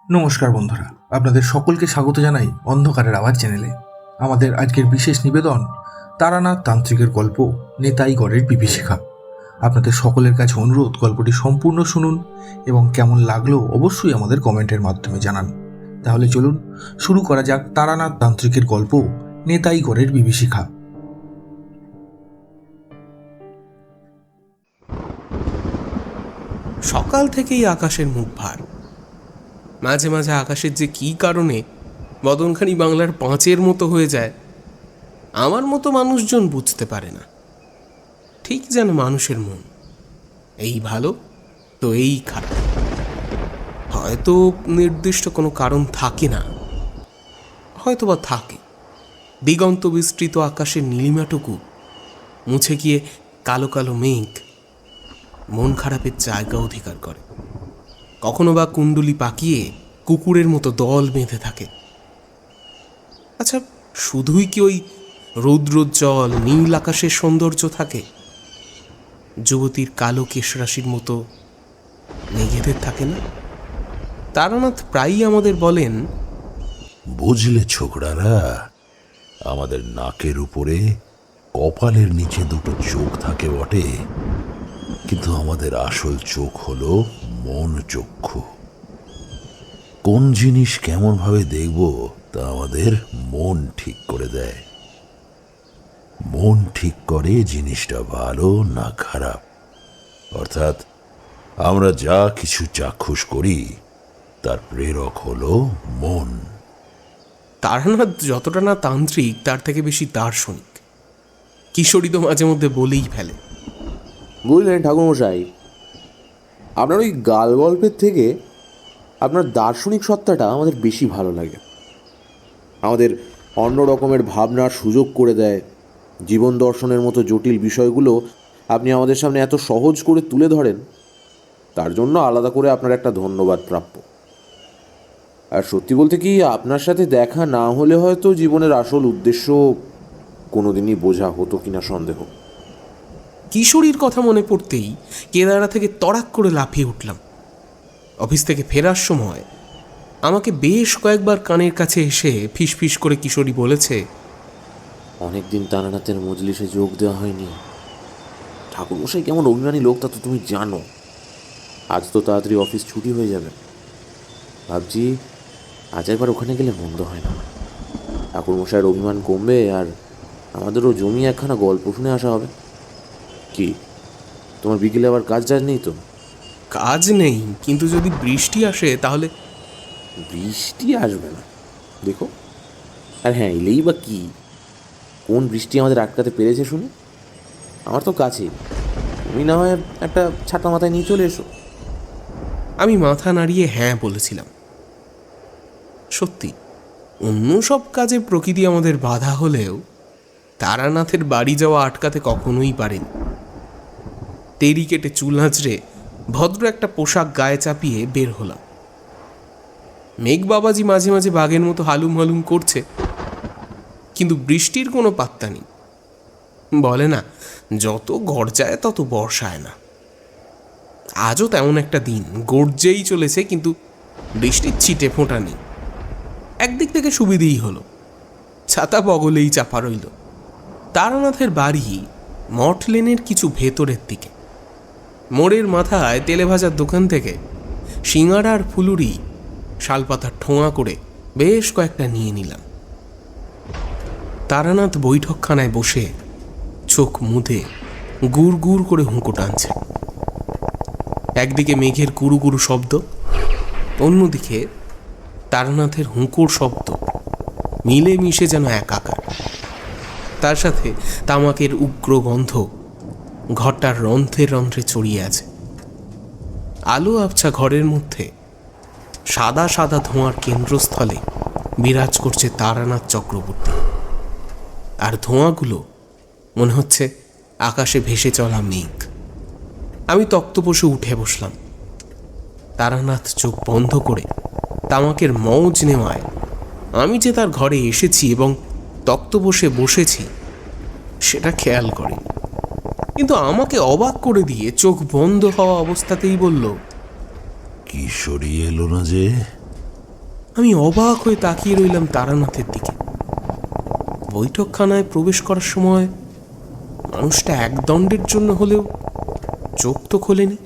নমস্কার বন্ধুরা, আপনাদের সকলকে স্বাগত জানাই অন্ধকারের আওয়াজ চ্যানেলে। আমাদের আজকের বিশেষ নিবেদন তারানাথ তান্ত্রিকের গল্প নেতাইগড়ের বিভীষিকা। আপনাদের সকলের কাছে অনুরোধ, গল্পটি সম্পূর্ণ শুনুন এবং কেমন লাগলো অবশ্যই আমাদের কমেন্টের মাধ্যমে জানান। তাহলে চলুন শুরু করা যাক তারানাথ তান্ত্রিকের গল্প নেতাইগড়ের বিভীষিকা। সকাল থেকেই আকাশের মুখ ভার। মাঝে মাঝে আকাশের যে কী কারণে বদনখানি বাংলার পাঁচের মতো হয়ে যায়, আমার মতো মানুষজন বুঝতে পারে না। ঠিক যেন মানুষের মন, এই ভালো তো এই খারাপ। হয়তো নির্দিষ্ট কোনো কারণ থাকে না, হয়তো বা থাকে। দিগন্ত বিস্তৃত আকাশের নীলিমাটুকু মুছে গিয়ে কালো কালো মেঘ মন খারাপের জায়গা অধিকার করে। কখনো বা কুণ্ডুলি পাকিয়ে কুকুরের মতো দল বেঁধে থাকে। আচ্ছা, শুধুই কি ওই রৌদ্রোজ্জ্বল নীল আকাশের সৌন্দর্য থাকে? যুবতীর কালো কেশরাশির মতো মেঘেদের থাকে না? তারানাথ প্রায়ই আমাদের বলেন, বুঝলে ছোকরারা, আমাদের নাকের উপরে কপালের নিচে দুটো চোখ থাকে বটে, কিন্তু আমাদের আসল চোখ হলো মন চক্ষু। কোন জিনিস কেমন ভাবে দেখব তা আমাদের মন ঠিক করে দেয়। মন ঠিক করে জিনিসটা ভালো না খারাপ। অর্থাৎ আমরা যা কিছু চাক্ষুষ করি তার প্রেরক হলো মন। তারানাথ যতটা না তান্ত্রিক তার থেকে বেশি দার্শনিক। কিশোরী তো মাঝে মধ্যে বলেই ফেলে, বুঝলেন ঠাকুরমশাই, আপনার ওই গাল গল্পের থেকে আপনার দার্শনিক সত্তাটা আমাদের বেশি ভালো লাগে। আমাদের অন্য রকমের ভাবনার সুযোগ করে দেয়। জীবন দর্শনের মতো জটিল বিষয়গুলো আপনি আমাদের সামনে এত সহজ করে তুলে ধরেন, তার জন্য আলাদা করে আপনার একটা ধন্যবাদ প্রাপ্য। আর সত্যি বলতে কি, আপনার সাথে দেখা না হলে হয়তো জীবনের আসল উদ্দেশ্য কোনোদিনই বোঝা হতো কিনা সন্দেহ। কিশোরীর কথা মনে পড়তেই কেদারা থেকে তড়াক করে লাফিয়ে উঠলাম। অফিস থেকে ফেরার সময় আমাকে বেশ কয়েকবার কানের কাছে এসে ফিসফিস করে কিশোরী বলেছে, অনেকদিন তারানাথের মজলিসে যোগ দেওয়া হয়নি। ঠাকুরমশাই কেমন অভিমানী লোক তা তো তুমি জানো। আজ তো তাড়াতাড়ি অফিস ছুটি হয়ে যাবে, ভাবছি আজ একবার ওখানে গেলে মন্দ হয় না। ঠাকুরমশাইয়ের অভিমান কমবে আর আমাদেরও জমি একখানা গল্প শুনে আসা হবে। কি, তোমার বিকেলে আবার কাজ টাজ নেই তো? কাজ নেই, কিন্তু যদি বৃষ্টি আসে তাহলে। বৃষ্টি আসবে না দেখো। আর হ্যাঁ, এলেই বা কি, কোন বৃষ্টি আমাদের আটকাতে পেরেছে শুনে? আমার তো কাছেই, তুমি না হয় একটা ছাতা মাথায় নিয়ে চলে এসো। আমি মাথা নাড়িয়ে হ্যাঁ বলেছিলাম। সত্যি, অন্য সব কাজে প্রকৃতি আমাদের বাধা হলেও তারানাথের বাড়ি যাওয়া আটকাতে কখনোই পারেনি। তেরি কেটে চুল আঁচড়ে ভদ্র একটা পোশাক গায়ে চাপিয়ে বের হলাম। মেঘ বাবাজি মাঝে মাঝে বাঘের মতো হালুম হালুম করছে, কিন্তু বৃষ্টির কোনো পাত্তা নেই। বলে না, যত গর্জায় তত বর্ষায় না। আজও তেমন একটা দিন, গর্জেই চলেছে, কিন্তু বৃষ্টির ছিটে ফোঁটা নেই। একদিক থেকে সুবিধেই হলো, ছাতা বগলেই চাপা রইল। তারানাথের বাড়ি মঠ লেনের কিছু ভেতরের দিকে। মোড়ের মাথায় তেলে ভাজার দোকান থেকে সিঙাড়া আর ফুলুরি শালপাতার ঠোঙা করে বেশ কয়েকটা নিয়ে নিলাম। তারানাথ বৈঠকখানায় বসে চোখ মুদে গুড় গুড় করে হুঁকো টানছে। একদিকে মেঘের গুরু গুরু শব্দ, অন্যদিকে তারানাথের হুঁকোর শব্দ মিলে মিশে যেন একাকার। তার সাথে তামাকের উগ্র গন্ধ ঘরটার রন্ধ্রে রন্ধ্রে ছড়িয়ে আছে। আলো আবছা ঘরের মধ্যে সাদা সাদা ধোঁয়ার কেন্দ্রস্থলে বিরাজ করছে তারানাথ চক্রবর্তী। আর ধোঁয়াগুলো মনে হচ্ছে আকাশে ভেসে চলা মেঘ। আমি তক্তপোষে উঠে বসলাম। তারানাথ চোখ বন্ধ করে তামাকের মৌজ নেওয়ায় আমি যে তার ঘরে এসেছি এবং তক্তপোষে বসেছি সেটা খেয়াল করেনি, কিন্তু আমাকে অবাক করে দিয়ে চোখ বন্ধ হওয়া অবস্থাতেই বলল, কিশোরী এলো না যে? আমি অবাক হয়ে তাকিয়ে রইলাম তারানাথের দিকে। বৈঠকখানায় প্রবেশ করার সময় মানুষটা একদণ্ডের জন্য হলেও চোখ তো খোলেনি,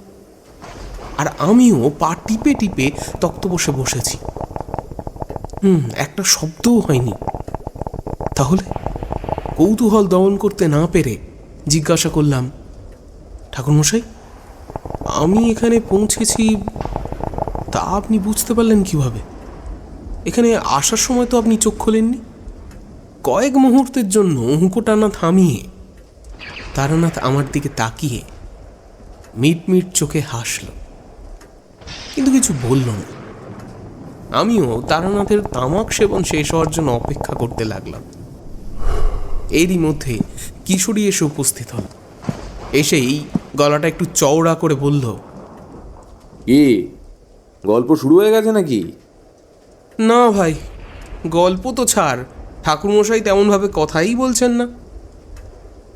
আর আমিও পা টিপে টিপে তক্তপোষে বসেছি। একটা শব্দও হয়নি। তাহলে কৌতূহল দমন করতে না পেরে জিজ্ঞাসা করলাম, ঠাকুরমশাই, আমি এখানে পৌঁছেছি তা আপনি বুঝতে পারলেন কিভাবে? এখানে আসার সময় তো আপনি চোখ খোলেননি। কয়েক মুহূর্তের জন্য হুঁকো টানা থামিয়ে তারানাথ আমার দিকে তাকিয়ে মিটমিট চোখে হাসল, কিন্তু কিছু বলল না। আমিও তারানাথের তামাক সেবন শেষ হওয়ার জন্য অপেক্ষা করতে লাগলাম। এরই মধ্যে কিশোরী এসে উপস্থিত হল। এসেই গলাটা একটু চওড়া করে বলল, কি গল্প শুরু হয়ে গেছে নাকি? না ভাই, গল্প তো ছাড়, ঠাকুরমশাই তেমনভাবে কথাই বলছেন না।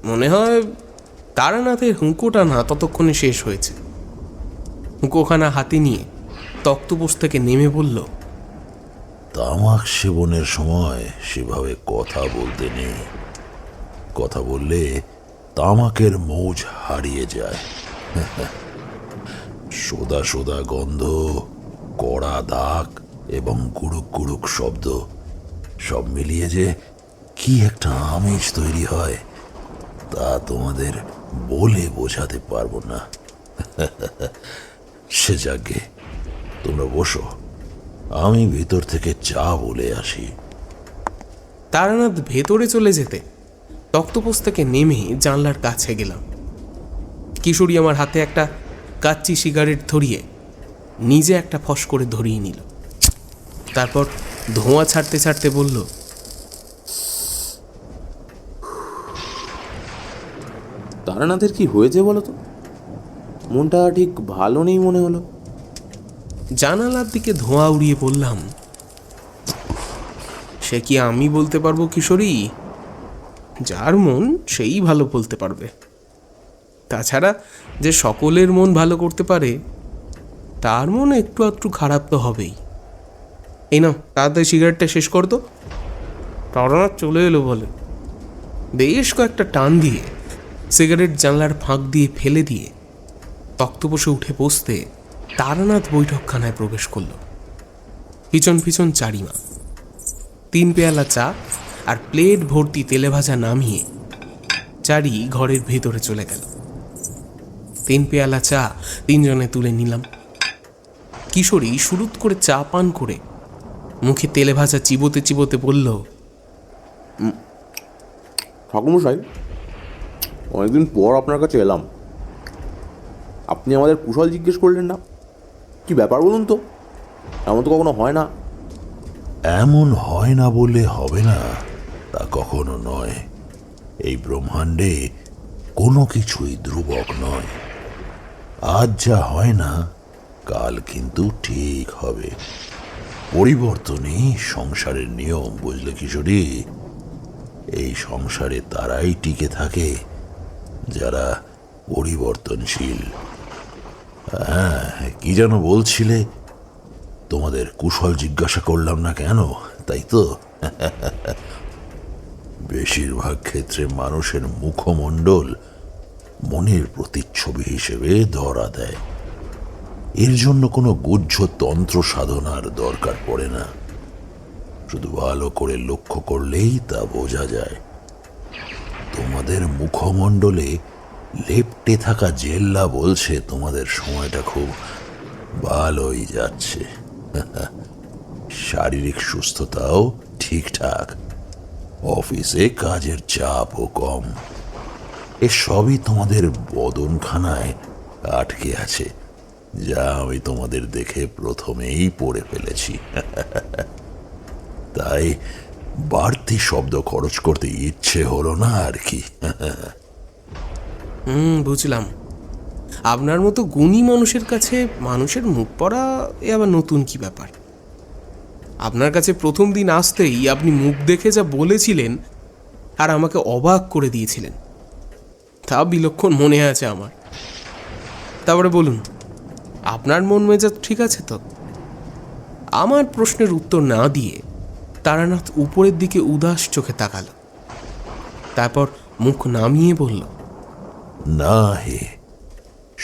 মনে হয় তারানাথের হুঁকোটা না ততক্ষণে শেষ হয়েছে। হুঁকোখানা হাতে নিয়ে তক্তপোষ থেকে নেমে বলল, তামাক সেবনের সময় সেভাবে কথা বলতে নেই। কথা বললে তামাকের মৌজ হারিয়ে যায়। সোদা সোদা গন্ধ, কড়া দাগ এবং গুড়ুক গুড়ুক শব্দ সব মিলিয়ে যে কি একটা আমেজ তৈরি হয় তা তোমাদের বলে বোঝাতে পারবো না। সে যাগে, তোমরা বসো, আমি ভিতর থেকে চা বলে আসি। তারানাথ ভেতরে চলে যেতে তক্তপোষ থেকে নেমে জানলার কাছে গেলাম। কিশোরী আমার হাতে একটা কাচ্চি সিগারেট ধরিয়ে নিজে একটা ফস করে ধরিয়ে নিল। তারপর ধোঁয়া ছাড়তে ছাড়তে বলল, তারানাথের কি হয়েছে বলো তো? মনটা ঠিক ভালো নেই মনে হলো। জানালার দিকে ধোঁয়া উড়িয়ে বললাম, সে কি আমি বলতে পারবো কিশোরী? যার মন সেই ভালো বলতে পারবে। তাছাড়া যে সকলের মন ভালো করতে পারে তার মন একটু আধটু খারাপ তো হবেই। এই নাও, তাড়াতাড়ি সিগারেটটা শেষ কর তো। তারানাথ চলে এলো বলে বেশ কয়েকটা টান দিয়ে সিগারেট জানলার ফাঁক দিয়ে ফেলে দিয়ে তক্তপোষে উঠে বসতে তারানাথ বৈঠকখানায় প্রবেশ করল। পিছন পিছন চারিমা। 3 পেয়ালা চা আর প্লেট ভর্তি তেলে ভাজা নামিয়ে চারি ঘরের ভেতরে চলে গেল। 3 পেয়ালা চা 3 জনে তুলে নিলাম। কিশোরী শুরুত করে চা পান করে মুখে তেলে ভাজা চিবোতে চিবোতে বলল, ঠাকুরমশাই, অনেকদিন পর আপনার কাছে এলাম। আপনি আমাদের কুশল জিজ্ঞেস করলেন না। কি ব্যাপার বলুন তো? এমন তো কখনো হয় না। এমন হয় না বললে হবে না, তা কখনো নয়। এই ব্রহ্মাণ্ডে কোনো কিছুই ধ্রুবক নয়। আজ যা হয় না কাল কিন্তু ঠিক হবে। পরিবর্তনই সংসারের নিয়ম, বুঝলে কিশোরী? এই সংসারে তারাই টিকে থাকে যারা পরিবর্তনশীল। হ্যাঁ, কি যেন বলছিলে? তোমাদের কুশল জিজ্ঞাসা করলাম না কেন, তাই তো? বেশিরভাগ ক্ষেত্রে মানুষের মুখমণ্ডল মনের প্রতিচ্ছবি হিসেবে ধরা দেয়। এর জন্য কোনো গুহ্য তন্ত্র সাধনার দরকার পড়ে না। শুধু ভালো করে লক্ষ্য করলেই তা বোঝা যায়। তোমাদের মুখমণ্ডলে লেপ্টে থাকা জেল্লা বলছে তোমাদের সময়টা খুব ভালোই যাচ্ছে। শারীরিক সুস্থতাও ঠিকঠাক, অফিসে কাজের চাপও কম। এসবই তোমাদের বদনখানায় আটকে আছে, যা আমি তোমাদের দেখে প্রথমেই পড়ে ফেলেছি। তাই বাড়তি শব্দ খরচ করতে ইচ্ছে হলো না আর কি। বুঝলাম। আপনার মতো গুণী মানুষের কাছে মানুষের মুখ পড়া এ আবার নতুন কি ব্যাপার? আপনার কাছে প্রথম দিন আসতেই আপনি মুখ দেখে যা বলেছিলেন আর আমাকে অবাক করে দিয়েছিলেন, তা বিলক্ষণ মনে আছে আমার। তারপরে বলুন, আপনার মন মেজাজ ঠিক আছে তো? আমার প্রশ্নের উত্তর না দিয়ে তারানাথ উপরের দিকে উদাস চোখে তাকাল। তারপর মুখ নামিয়ে বলল, না হে,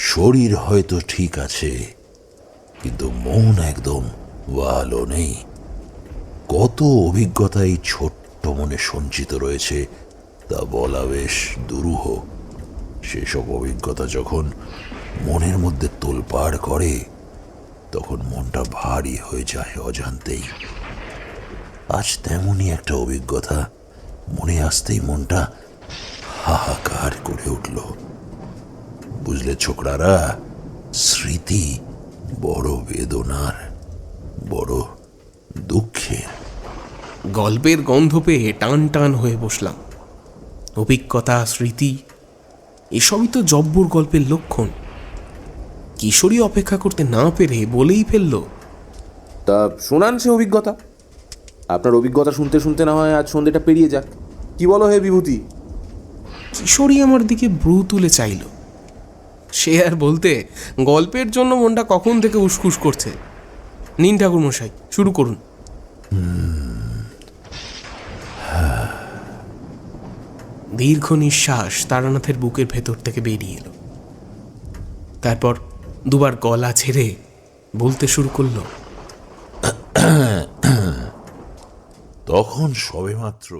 শরীর হয়তো ঠিক আছে, কিন্তু মন একদম ভালো নেই। কত অভিজ্ঞতা এই ছোট্ট মনে সঞ্চিত রয়েছে তা বলা বেশ দুরূহ। সেসব অভিজ্ঞতা যখন মনের মধ্যে তোলপাড় করে তখন মনটা ভারী হয়ে যায় অজান্তেই। আজ তেমনই একটা অভিজ্ঞতা মনে আসতেই মনটা হাহাকার করে উঠল। বুঝলে ছোকরারা, স্মৃতি বড় বেদনার, বড় দুঃখের। গল্পের গন্ধ পেয়ে টান টান হয়ে বসলাম। অভিজ্ঞতা, স্মৃতি এসবই তো জব্বর গল্পের লক্ষণ। কিশোরী অপেক্ষা করতে না পেরে বলেই ফেলল, তা শোনান সে অভিজ্ঞতা। আপনার অভিজ্ঞতা শুনতে শুনতে না হয় আজ সন্ধ্যেটা পেরিয়ে যাক। কি বলো হে বিভূতি? কিশোরী আমার দিকে ব্রু তুলে চাইল। সে আর বলতে, গল্পের জন্য মনটা কখন থেকে উসকুস করছে। নিন ঠাকুরমশাই, শুরু করুন। দীর্ঘ নিঃশ্বাস তারানাথের বুকের ভেতর থেকে বেরিয়ে এলো। তারপর দুবার গলা ছেড়ে বলতে শুরু করলো, তখন সবেমাত্র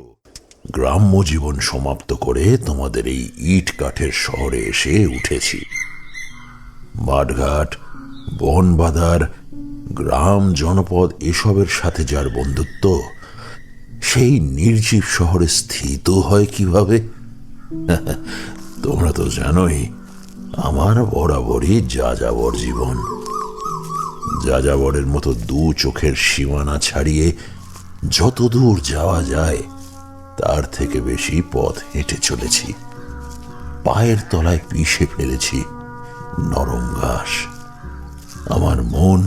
গ্রাম্য জীবন সমাপ্ত করে তোমাদের এই ইট কাঠের শহরে এসে উঠেছি। মাঠঘাট, বনবাদার, গ্রাম, জনপদ এসবের সাথে যার বন্ধুত্ব, সেই নির্জীব শহরে স্থিত হয় কিভাবে? তোমরা তো জানোই আমার বরাবরই যাযাবর জীবন। যাযাবরের মতো দু চোখের সীমানা ছাড়িয়ে যত দূর যাওয়া যায় তার থেকে বেশি পথ হেঁটে চলেছি। পায়ের তলায় পিষে ফেলেছি নরম ঘাস। আমার মন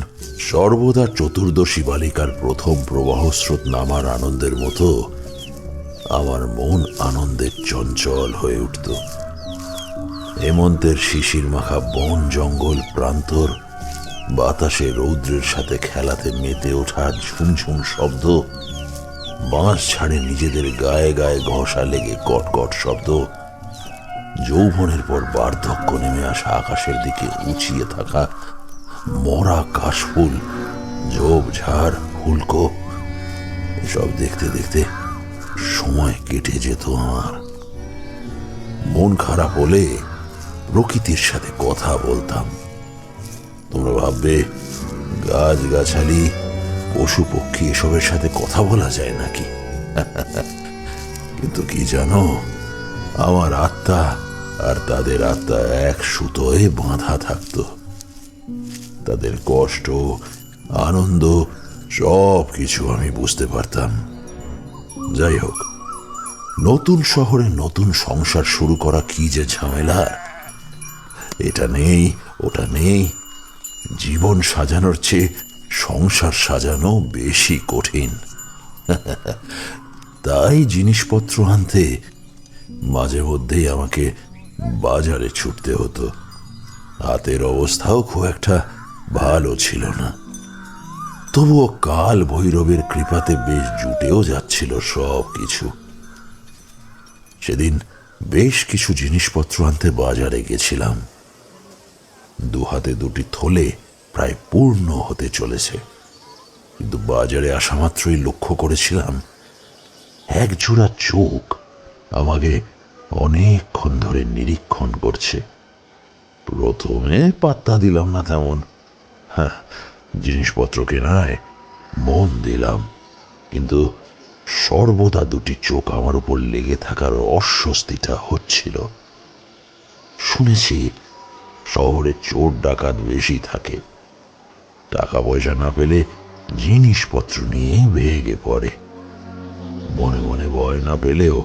সর্বদা চতুর্দশী বালিকার প্রথম প্রবাহস্রোত নামার আনন্দের মতো আমার মন আনন্দের চঞ্চল হয়ে উঠত। হেমন্তের শিশির মাখা বন, জঙ্গল, প্রান্তর, বাতাসে রৌদ্রের সাথে খেলাতে মেতে ওঠা ঝুমঝুম শব্দ, বাঁশ ছাড়ে নিজেদের গায়ে গায়ে ঘষা লেগে কটকট শব্দ, যৌবনের পর বার্ধক্য নেমে আসা আকাশের দিকে উঁচিয়ে থাকা মরা কাশফুল, ঝোপঝাড়, ফুলকো, এসব দেখতে দেখতে সময় কেটে যেত আমার। মন খারাপ হলে প্রকৃতির সাথে কথা বলতাম। তোমরা ভাববে গাছগাছালি, পশু পক্ষী এসবের সাথে কথা বলা যায় নাকি? কিন্তু কি জানো, আমার আত্মা আর তাদের আত্মা এক সুতোয় বাঁধা থাকত। তাদের কষ্ট, আনন্দ সব কিছু আমি বুঝতে পারতাম। যাই হোক, নতুন শহরে নতুন সংসার শুরু করা কি যে ঝামেলা! এটা নেই, ওটা নেই, জীবন সাজানোর চেয়ে সংসার সাজানো বেশি কঠিন। তাই জিনিসপত্র আনতে মাঝে মধ্যেই আমাকে বাজারে ছুটতে হতো। হাতের অবস্থাও খুব একটা ভালো ছিল না, তবুও কাল ভৈরবের কৃপাতে বেশ জুটেও যাচ্ছিল সব কিছু। সেদিন বেশ কিছু জিনিসপত্র আনতে বাজারে গেছিলাম। দুহাতে দুটি থলে প্রায় পূর্ণ হতে চলেছে, কিন্তু বাজারে আসা মাত্রই লক্ষ্য করেছিলাম এক জোড়া চোখ আমাকে অনেকক্ষণ ধরে নিরীক্ষণ করছে। প্রথমে পাত্তা দিলাম না তেমন, জিনিসপত্র কেনায় মন দিলাম, কিন্তু সর্বদা দুটি চোখ আমার উপর লেগে থাকার অস্বস্তিটা হচ্ছিল। শুনেছি শহরে চোর ডাকাত বেশি থাকে, টাকা পয়সা না পেলে জিনিসপত্র নিয়ে ভেগে পড়ে। মনে মনে ভয় না পেলেও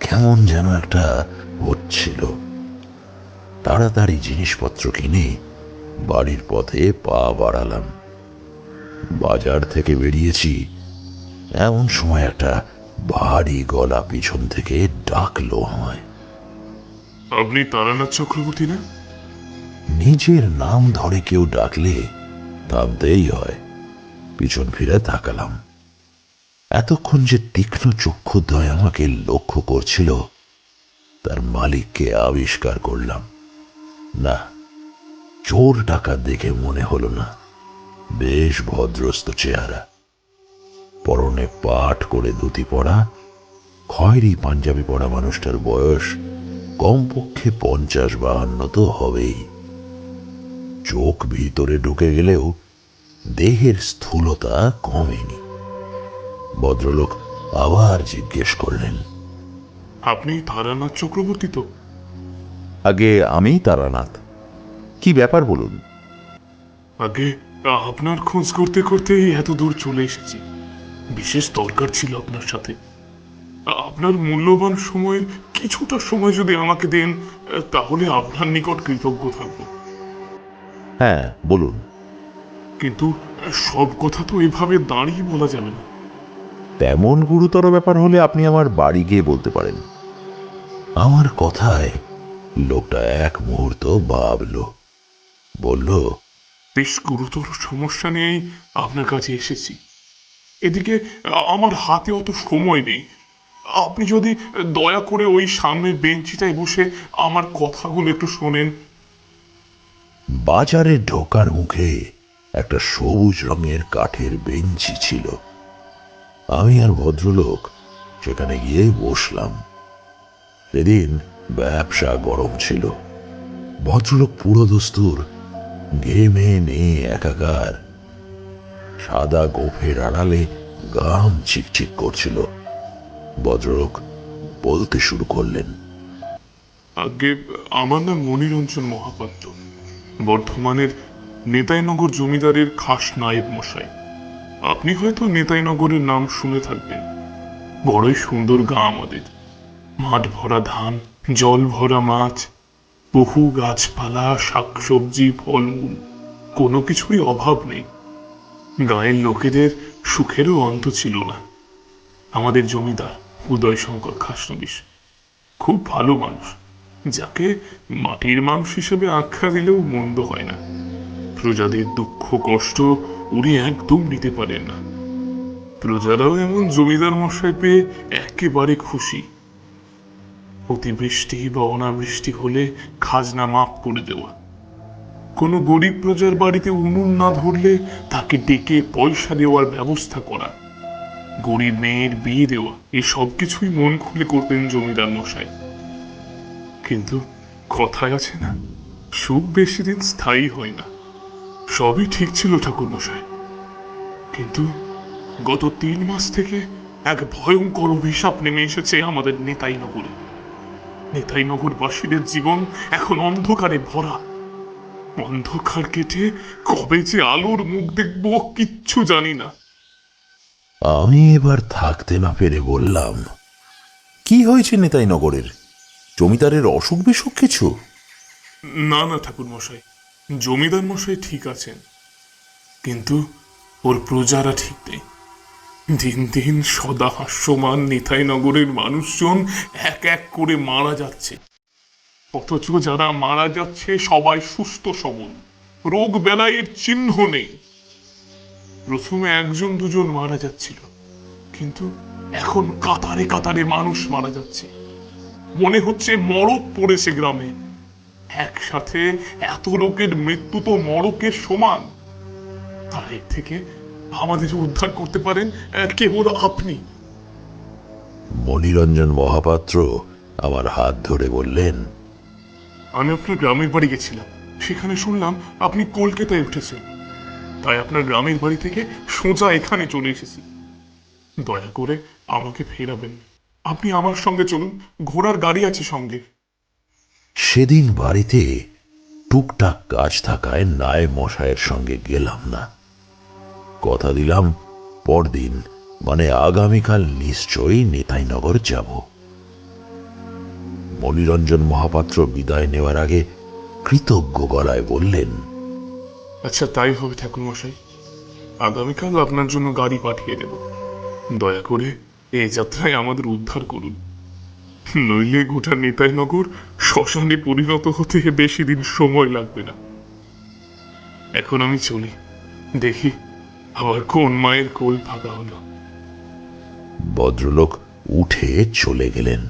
কেমন যেন একটা হচ্ছিল। তাড়াতাড়ি জিনিসপত্র কিনে বাড়ির পথে পা বাড়ালাম। বাজার থেকে বেরিয়েছি, এমন সময় একটা ভারী গলা পিছন থেকে ডাকলো আমায়। আপনি তারানাথ চক্রবর্তী না? নিজের নাম ধরে কেউ ডাকলে থামতেই হয়। পিছন ফিরে তাকালাম। এতক্ষণ যে তীক্ষ্ণ চক্ষুদ্বয় আমাকে লক্ষ্য করছিল, তার মালিককে আবিষ্কার করলাম। না, চোর ডাকাত দেখে মনে হলো না। বেশ ভদ্রস্থ চেহারা, পরনে পাট করে ধুতি পরা, খয়েরি পাঞ্জাবি পরা মানুষটার বয়স কমপক্ষে 50-52 তো হবেই। চোখ ভিতরে ঢুকে গেলেও দেহের স্থূলতা কমেনি। ভদ্রলোক আবার জিজ্ঞেস করলেন, আপনি তারানাথ চক্রবর্তী তো? আগে আমি তারানাথ। কি ব্যাপার বলুন? আগে আপনার খোঁজ করতে করতে এত দূর চলে এসেছি। বিশেষ দরকার ছিল আপনার সাথে। আপনার মূল্যবান সময়ের কিছুটা সময় যদি আমাকে দেন, তাহলে আপনার নিকট কৃতজ্ঞ থাকব। হ্যাঁ, বলুন। কিন্তু সব কথা তো এভাবে দাঁড়িয়ে বলা যাবে না। তেমন গুরুতর ব্যাপার হলে আপনি আমার বাড়ি গিয়ে বলতে পারেন। আমার কথায় লোকটা এক মুহূর্ত ভাবল, বলল, বেশ গুরুতর সমস্যা নিয়েই আপনার কাছে এসেছি। এদিকে আমার হাতে অত সময় নেই। আপনি যদি দয়া করে ওই সামনের বেঞ্চিটায় বসে আমার কথাগুলো একটু শোনেন। বাজারে ঢোকার মুখে একটা সবুজ রঙের কাঠের বেঞ্চি ছিল। আমি আর ভদ্রলোক সেখানে গিয়ে বসলাম। সেদিন ব্যবসা গরম ছিল। ভদ্রলোক পুরো দস্তুর, ঘেমে নিয়ে একাকার। সাদা গোফের আড়ালে গাম চিকচিক করছিল। ভদ্রলোক বলতে শুরু করলেন, আগে আমার নাম মনিরঞ্জন মহাপাত্র, বর্ধমানের নেতাইনগর জমিদারের খাস নায়েব মশাই। আপনি হয়তো নেতাইনগরের নাম শুনে থাকবেন। বড়ই সুন্দর গা আমাদের, মাঠ ভরা ধান, জল ভরা মাছ, বহু গাছপালা, শাকসবজি, ফলমূল, কোনো কিছুরই অভাব নেই। গাঁয়ের লোকেদের সুখেরও অন্ত ছিল না। আমাদের জমিদার উদয় শঙ্কর খাসনবিশ খুব ভালো মানুষ, যাকে মাটির মানুষ হিসেবে আখ্যা দিলেও মন্দ হয় না। প্রজাদের দুঃখ কষ্ট উনি একদম নিতে পারেন না। প্রজারাও এমন জমিদার মশাই পেয়ে একেবারে খুশি। অতিবৃষ্টি বা অনাবৃষ্টি হলে খাজনা মাফ করে দেওয়া, কোনো গরিব প্রজার বাড়িতে উনুন না ধরলে তাকে ডেকে পয়সা দেওয়ার ব্যবস্থা করা, গরিব মেয়ের বিয়ে দেওয়া, এই সব কিছুই মন খুলে করতেন জমিদার মশাই। কিন্তু কথায় আছে না, সুখ বেশি দিন স্থায়ী হয় না। সবই ঠিক ছিল ঠাকুর মশাই, কিন্তু গত 3 মাস থেকে এক ভয়ঙ্কর অভিশাপ নেমে এসেছে আমাদের নেতাইনগরে। নেতাইনগরবাসীদের জীবন এখন অন্ধকারে ভরা। অন্ধকার কেটে কবে যে আলোর মুখ দেখব কিচ্ছু জানি না। আমি এবার থাকতে না পেরে বললাম, কি হয়েছে নেতাইনগরের? জমিদারের অসুখ বিসুখ কিছু? না না ঠাকুর মশাই, জমিদার মশাই ঠিক আছেন, কিন্তু ওর প্রজারা ঠিক নেই। দিন দিন সদা হাস্যমান নিতাইনগরের মানুষজন এক এক করে মারা যাচ্ছে। অথচ যারা মারা যাচ্ছে সবাই সুস্থ সবল, রোগ বেলাইয়ের চিহ্ন নেই। প্রথমে 1-2 মারা যাচ্ছিল, কিন্তু এখন কাতারে কাতারে মানুষ মারা যাচ্ছে। মনে হচ্ছে মড়ক পড়েছে গ্রামে। একসাথে এত লোকের মৃত্যু তো মড়কের সমান। আর এর থেকে আমাদের উদ্ধার করতে পারেন কেবল আপনি। মনিরঞ্জন মহাপাত্র আমার হাত ধরে বললেন, আমি আপনার গ্রামের বাড়ি গেছিলাম, সেখানে শুনলাম আপনি কলকাতায় উঠেছেন। তাই আপনার গ্রামের বাড়ি থেকে সোজা এখানে চলে এসেছি। দয়া করে আমাকে ফেরাবেন। আপনি আমার সঙ্গে চলুন, ঘোড়ার গাড়ি আছে সঙ্গে। সেদিন বাড়িতে টুকটাক কাজ থাকায় নায়েব মশাইয়ের সঙ্গে গেলাম না। কথা দিলাম পরদিন, মানে আগামীকাল নিশ্চয়ই নেতাইনগর যাব। মনিরঞ্জন মহাপাত্র বিদায় নেওয়ার আগে কৃতজ্ঞ গলায় বললেন, আচ্ছা তাই হবে ঠাকুর মশাই, আগামীকাল আপনার জন্য গাড়ি পাঠিয়ে দেব। দয়া করে এই যাত্রায় আমাদের উদ্ধার করুন, নইলে গোটা নেতাইনগর শ্মশানে পরিণত হতে বেশি দিন সময় লাগবে না। এখন আমি চলি, দেখি আবার কোন মায়ের কোল ফাঁকা হলো। ভদ্রলোক উঠে চলে গেলেন।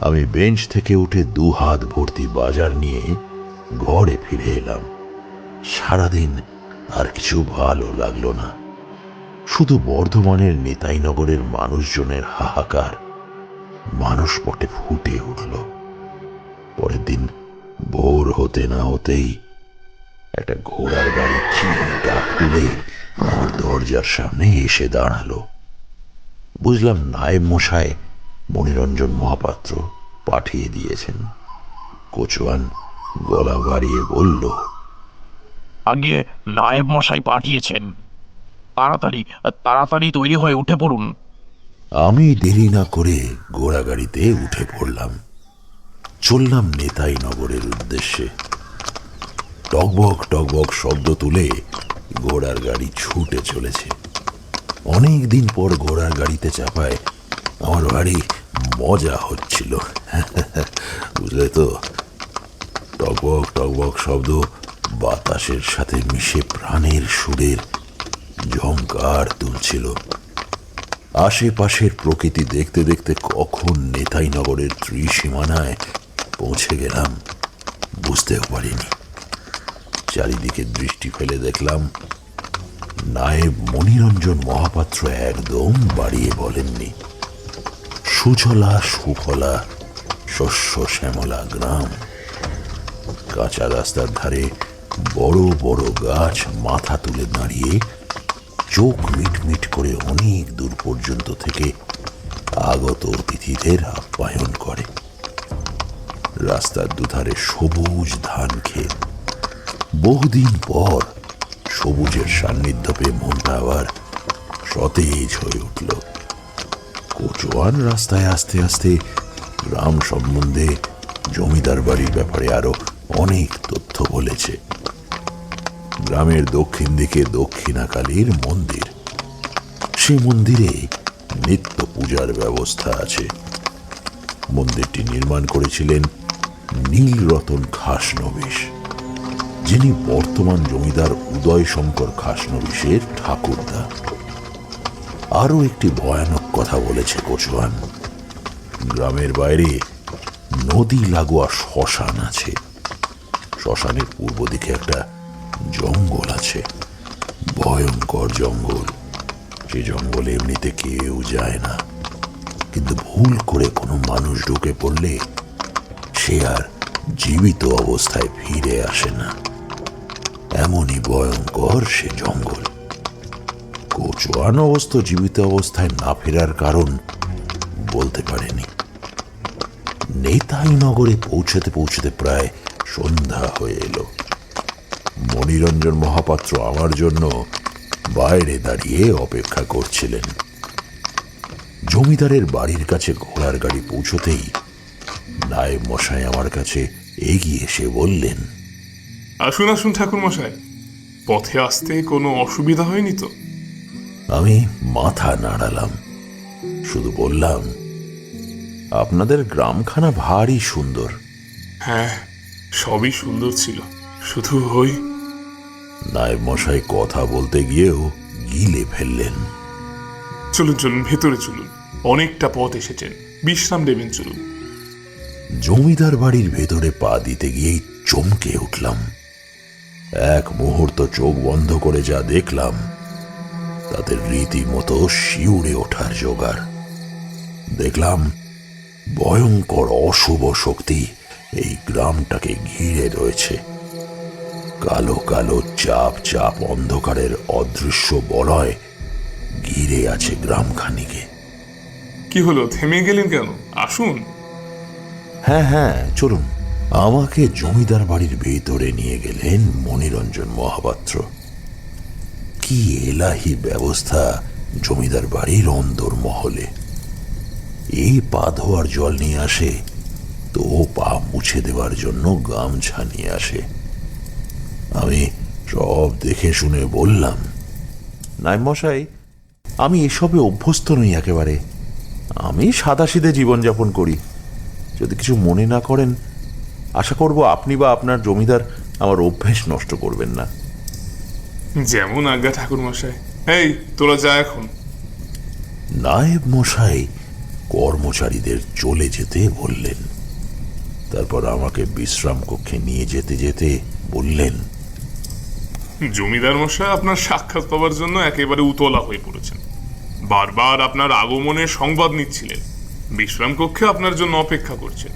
আমি বেঞ্চ থেকে উঠে 2 হাত ভর্তি বাজার নিয়ে ঘরে ফিরে এলাম। সারাদিন আর কিছু ভালো লাগলো না, শুধু বর্ধমানের নেতাইনগরের মানুষজনের হাহাকার মানসপটে ফুটে উঠল। পরের দিন ভোর হতে না হতেই একটা ঘোড়ার গাড়ি ডাক তুলে আমার দরজার সামনে এসে দাঁড়ালো। বুঝলাম নায়েব মশাই মনিরঞ্জন মহাপাত্র পাঠিয়ে দিয়েছেন। কোচওয়ান গলা বাড়িয়ে বলল, আগে নায়েব মশাই পাঠিয়েছেন, তাড়াতাড়ি তাড়াতাড়ি তৈরি হয়ে উঠে পড়ুন। আমি দেরি না করে ঘোড়া গাড়িতে উঠে পড়লাম। চললাম নেতাইনগরের উদ্দেশ্যে। টকবক টকবক শব্দ তুলে ঘোড়ার গাড়ি ছুটে চলেছে। অনেক দিন পর ঘোড়ার গাড়িতে চাপায় আমার ভারী মজা হচ্ছিল। বুঝলে তো, টকবক টকবক শব্দ বাতাসের সাথে মিশে প্রাণের সুরের ঝংকার তুলছিল। আশেপাশের প্রকৃতি দেখতে দেখতে কখন নেতাইনগরের ত্রিসীমানায় পৌঁছে গেলাম বুঝতেও পারিনি। চারিদিকে দৃষ্টি ফেলে দেখলাম নায়েব মনিরঞ্জন মহাপাত্র একদম বাড়িয়ে বলেননি। সুজলা সুফলা শস্য শ্যামলা গ্রাম, কাঁচা রাস্তার ধারে বড় বড় গাছ মাথা তুলে দাঁড়িয়ে চোখ মিটমিট করে অনেক দূর পর্যন্ত থেকে আগত অতিথিদের আপ্যায়ন করে। রাস্তার দুধারে সবুজ ধান ক্ষেত। বহুদিন পর সবুজের সান্নিধ্য পেয়ে মনটা আবার সতেজ হয়ে উঠল। কোচওয়ান রাস্তায় আস্তে আস্তে গ্রাম সম্বন্ধে, জমিদার বাড়ির ব্যাপারে আরো অনেক তথ্য বলেছে। গ্রামের দক্ষিণ দিকে দক্ষিণাকালীর মন্দির, সেই মন্দিরে নিত্য পূজার ব্যবস্থা আছে। মন্দিরটি নির্মাণ করেছিলেন নীলরতন খাসনবিশ, যিনি বর্তমান জমিদার উদয় শঙ্কর খাসনবিশের ঠাকুরদা। আরো একটি ভয়ানক কথা বলেছে কোচওয়ান। গ্রামের বাইরে নদী লাগোয়া শ্মশান আছে। শ্মশানের পূর্ব দিকে একটা জঙ্গল আছে, ভয়ঙ্কর জঙ্গল। সে জঙ্গলে এমনিতে কেউ যায় না, কিন্তু ভুল করে কোনো মানুষ ঢুকে পড়লে সে আর জীবিত অবস্থায় ফিরে আসে না। এমনই ভয়ঙ্কর সে জঙ্গল। কোচওয়ান অবস্থ জীবিত অবস্থায় না ফেরার কারণ বলতে পারেনি। নেতাইনগরে পৌঁছতে পৌঁছতে প্রায় সন্ধ্যা হয়ে এলো। মনিরঞ্জন মহাপাত্র আমার জন্য বাইরে দাঁড়িয়ে অপেক্ষা করছিলেন। জমিদারের বাড়ির কাছে ঘোড়ার গাড়ি পৌঁছতেই নায়েব মশাই আমার কাছে এগিয়ে এসে বললেন, আসুন আসুন ঠাকুর মশাই, পথে আসতে কোনো অসুবিধা হয়নি তো? আমি মাথা নাড়ালাম, শুধু বললাম, আপনাদের গ্রামখানা ভারী সুন্দর। হ্যাঁ, সবই সুন্দর ছিল, শুধু ওই। নায়েব মশাই কথা বলতে গিয়েও গিলে ফেললেন। চলুন চলুন, ভেতরে চলুন, অনেকটা পথ এসেছেন, বিশ্রাম নেবেন, চলুন। জমিদার বাড়ির ভেতরে পা দিতে গিয়েই চমকে উঠলাম। এক মুহূর্ত চোখ বন্ধ করে যা দেখলাম তাতে রীতিমতো শিউরে ওঠার জোগাড়। দেখলাম ভয়ঙ্কর অশুভ শক্তি এই গ্রামটাকে ঘিরে রয়েছে। কালো কালো চাপ চাপ অন্ধকারের অদৃশ্য বলয় ঘিরে আছে গ্রামখানিকে। কি হলো, থেমে গেলেন কেন? আসুন। হ্যাঁ হ্যাঁ, চলুন। আমাকে জমিদার বাড়ির ভেতরে নিয়ে গেলেন মনিরঞ্জন মহাপাত্র। কি এলাহি ব্যবস্থা জমিদার বাড়ির অন্দরমহলে! এই পা ধোয়ার জল নিয়ে আসে, তো পা মুছে দেওয়ার জন্য গামছা নিয়ে আসে। আমি সব দেখে শুনে বললাম, নায়েব মশাই, আমি এসবে অভ্যস্ত নই একেবারে। আমি সাদাসিধে জীবনযাপন করি। যদি কিছু মনে না করেন, আশা করব আপনি বা আপনার জমিদার আমার অভ্যেস নষ্ট করবেন না। যেমন আজ্ঞা ঠাকুর মশাই। এই তোরা যা এখন। নায়েব মশাই কর্মচারীদের চলে যেতে বললেন। তারপর আমাকে বিশ্রাম কক্ষে নিয়ে যেতে যেতে বললেন, জমিদার মশাই আপনার সাক্ষাৎ পাওয়ার জন্য একেবারে উতলা হয়ে পড়েছেন। বারবার আপনার আগমনের সংবাদ নিচ্ছিলেন। বিশ্রাম কক্ষে আপনার জন্য অপেক্ষা করছেন।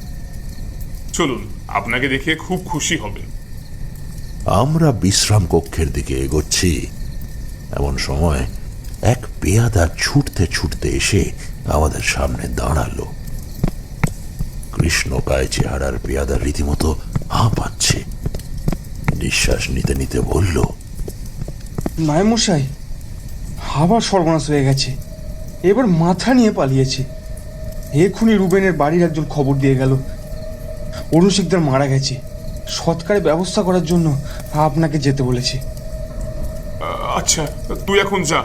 চলুন, আপনাকে দেখে খুব খুশি হবেন। আমরা বিশ্রাম কক্ষের দিকে এগোচ্ছি, এমন সময় এক পেয়াদা ছুটতে ছুটতে এসে আমাদের সামনে দাঁড়ালো। কৃষ্ণকায় চেহারার পেয়াদা রীতিমতো হাঁপাচ্ছে। নিঃশ্বাস নিতে নিতে বলল, নায়মশাই, আবার সর্বনাশ হয়ে গেছে। এবার মাথা নিয়ে পালিয়েছে। এক্ষুনি রুবেনের বাড়ির একজন খবর দিয়ে গেল, অরুণ শিকদার মারা গেছে। সৎকারে ব্যবস্থা করার জন্য আপনাকে যেতে বলেছে। আচ্ছা, তুই এখন যা,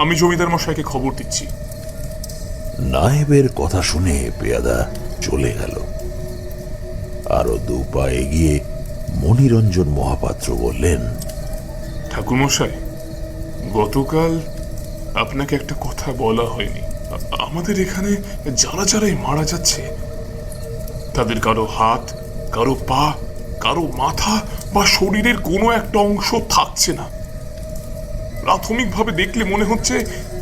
আমি জমিদার মশাইকে খবর দিচ্ছি। নায়েবের কথা শুনে পেয়াদা চলে গেল। আরো দু পা এগিয়ে মণিরঞ্জন মহাপাত্র বললেন, ঠাকুর মশাই, গতকাল আপনাকে একটা কথা বলা হয়নি। আমাদের এখানে যারা যারাই মারা যাচ্ছে, তাদের কারো হাত, কারো পা, কারো মাথা বা শরীরের কোনো একটা অংশ থাকছে না। প্রাথমিকভাবে দেখলে মনে হচ্ছে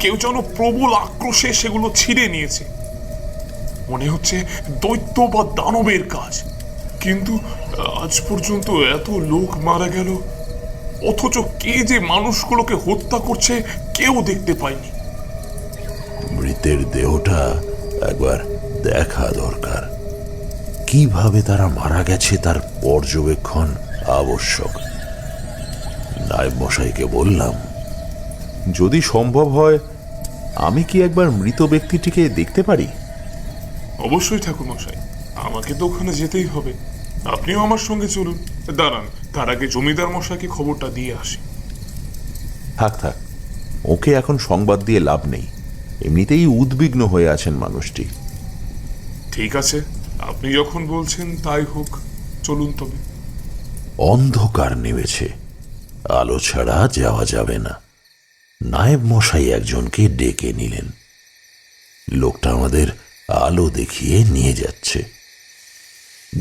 কেউ যেন প্রবল আক্রোশে সেগুলো ছিঁড়ে নিয়েছে। মনে হচ্ছে দৈত্য বা দানবের কাজ। কিন্তু আজ পর্যন্ত এত লোক মারা গেল, অথচ কে যে মানুষগুলোকে হত্যা করছে কেউ দেখতে পায়নি। মৃতের দেহটা একবার দেখা দরকার। কিভাবে তারা মারা গেছে তার পর্যবেক্ষণ আবশ্যক। নায়েব মশাইকে বললাম, যদি সম্ভব হয় আমি কি একবার মৃত ব্যক্তিটিকে দেখতে পারি? অবশ্যই ঠাকুর মশাই, আমাকে তো ওখানে যেতেই হবে। আপনিও আমার সঙ্গে চলুন। দাঁড়ান, তার আগে জমিদার মশাইকে খবরটা দিয়ে আসি। থাক থাক, ওকে এখন সংবাদ দিয়ে লাভ নেই। এমনিতেই উদ্বিগ্ন হয়ে আছেন মানুষটি। ঠিক আছে, আপনি যখন বলছেন তাই হোক, চলুন তবে। অন্ধকার নেমেছে, আলো ছাড়া যাওয়া যাবে না। নায়েব মশাই একজনকে ডেকে নিলেন। লোকটা আমাদের আলো দেখিয়ে নিয়ে যাচ্ছে।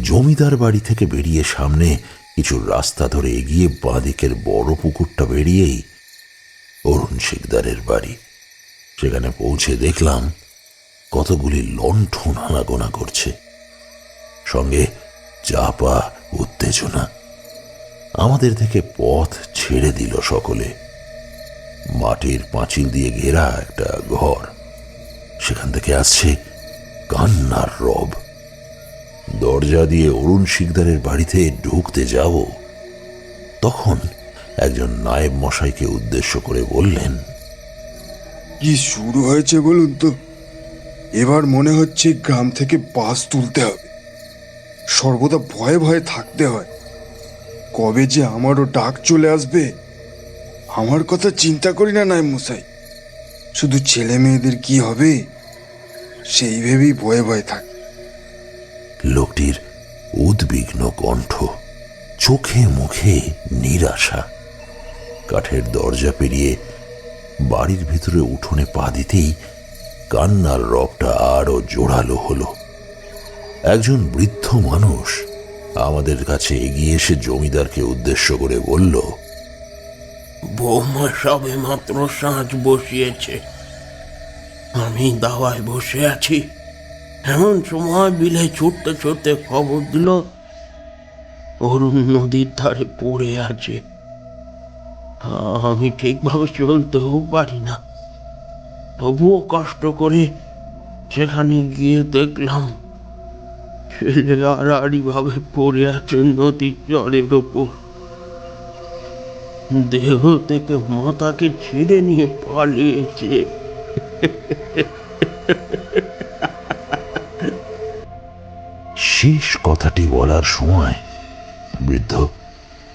জমিদার বাড়ি থেকে বেরিয়ে সামনে কিছু রাস্তা ধরে এগিয়ে বাঁদিকের বড় পুকুরটা বেরিয়েই অরুণ শিকদারের বাড়ি। সেখানে পৌঁছে দেখলাম কতগুলি লণ্ঠন আনাগোনা করছে, সঙ্গে চাপা উত্তেজনা। আমাদের থেকে পথ ছেড়ে দিল সকলে। মাটির পাঁচিল দিয়ে ঘেরা একটা ঘর, সেখান থেকে আসছে কান্নার রব। দরজা দিয়ে অরুণ শিকদারের বাড়িতে ঢুকতে যাব, তখন একজন নায়েব মশাইকে উদ্দেশ্য করে বললেন, কি শুরু হয়েছে বলুন তো? এবার মনে হচ্ছে গ্রাম থেকে বাস তুলতে হবে। সর্বদা ভয়ে ভয়ে থাকতে হয়। কবে যে আমারও ডাক চলে আসবে, আমার কথা চিন্তা করি না নায়েব মশাই। শুধু ছেলে মেয়েদের কি হবে সেই ভেবেই ভয়ে ভয়ে থাকি। লোকটির উদ্বিগ্ন কণ্ঠ, চোখে মুখে নিরাশা। কাঠের দরজা পেরিয়ে বাড়ির ভিতরে উঠোনে পা দিতেই কান্নার রবটা আরো জোরালো হলো। একজন বৃদ্ধ মানুষ আমাদের কাছে এগিয়ে এসে জমিদারকে উদ্দেশ্য করে বলল, বৌমা সবে মাত্র সাঁঝ বসিয়েছে, আমি দাওয়ায় বসে আছি। এমন সময় বিলে ছুটতে ছুটতে খবর দিল অরুণ নদীর ধারে পড়ে আছে। আমি ঠিকভাবে চলতেও পারি না, তবুও কষ্ট করে সেখানে গিয়ে দেখলাম ছেলে আড়াআড়ি ভাবে পড়ে আছে নদীর জলের ওপর। দেহ থেকে মাথাকে ছিঁড়ে নিয়ে পালিয়েছে। শেষ কথাটি বলার সময় বৃদ্ধ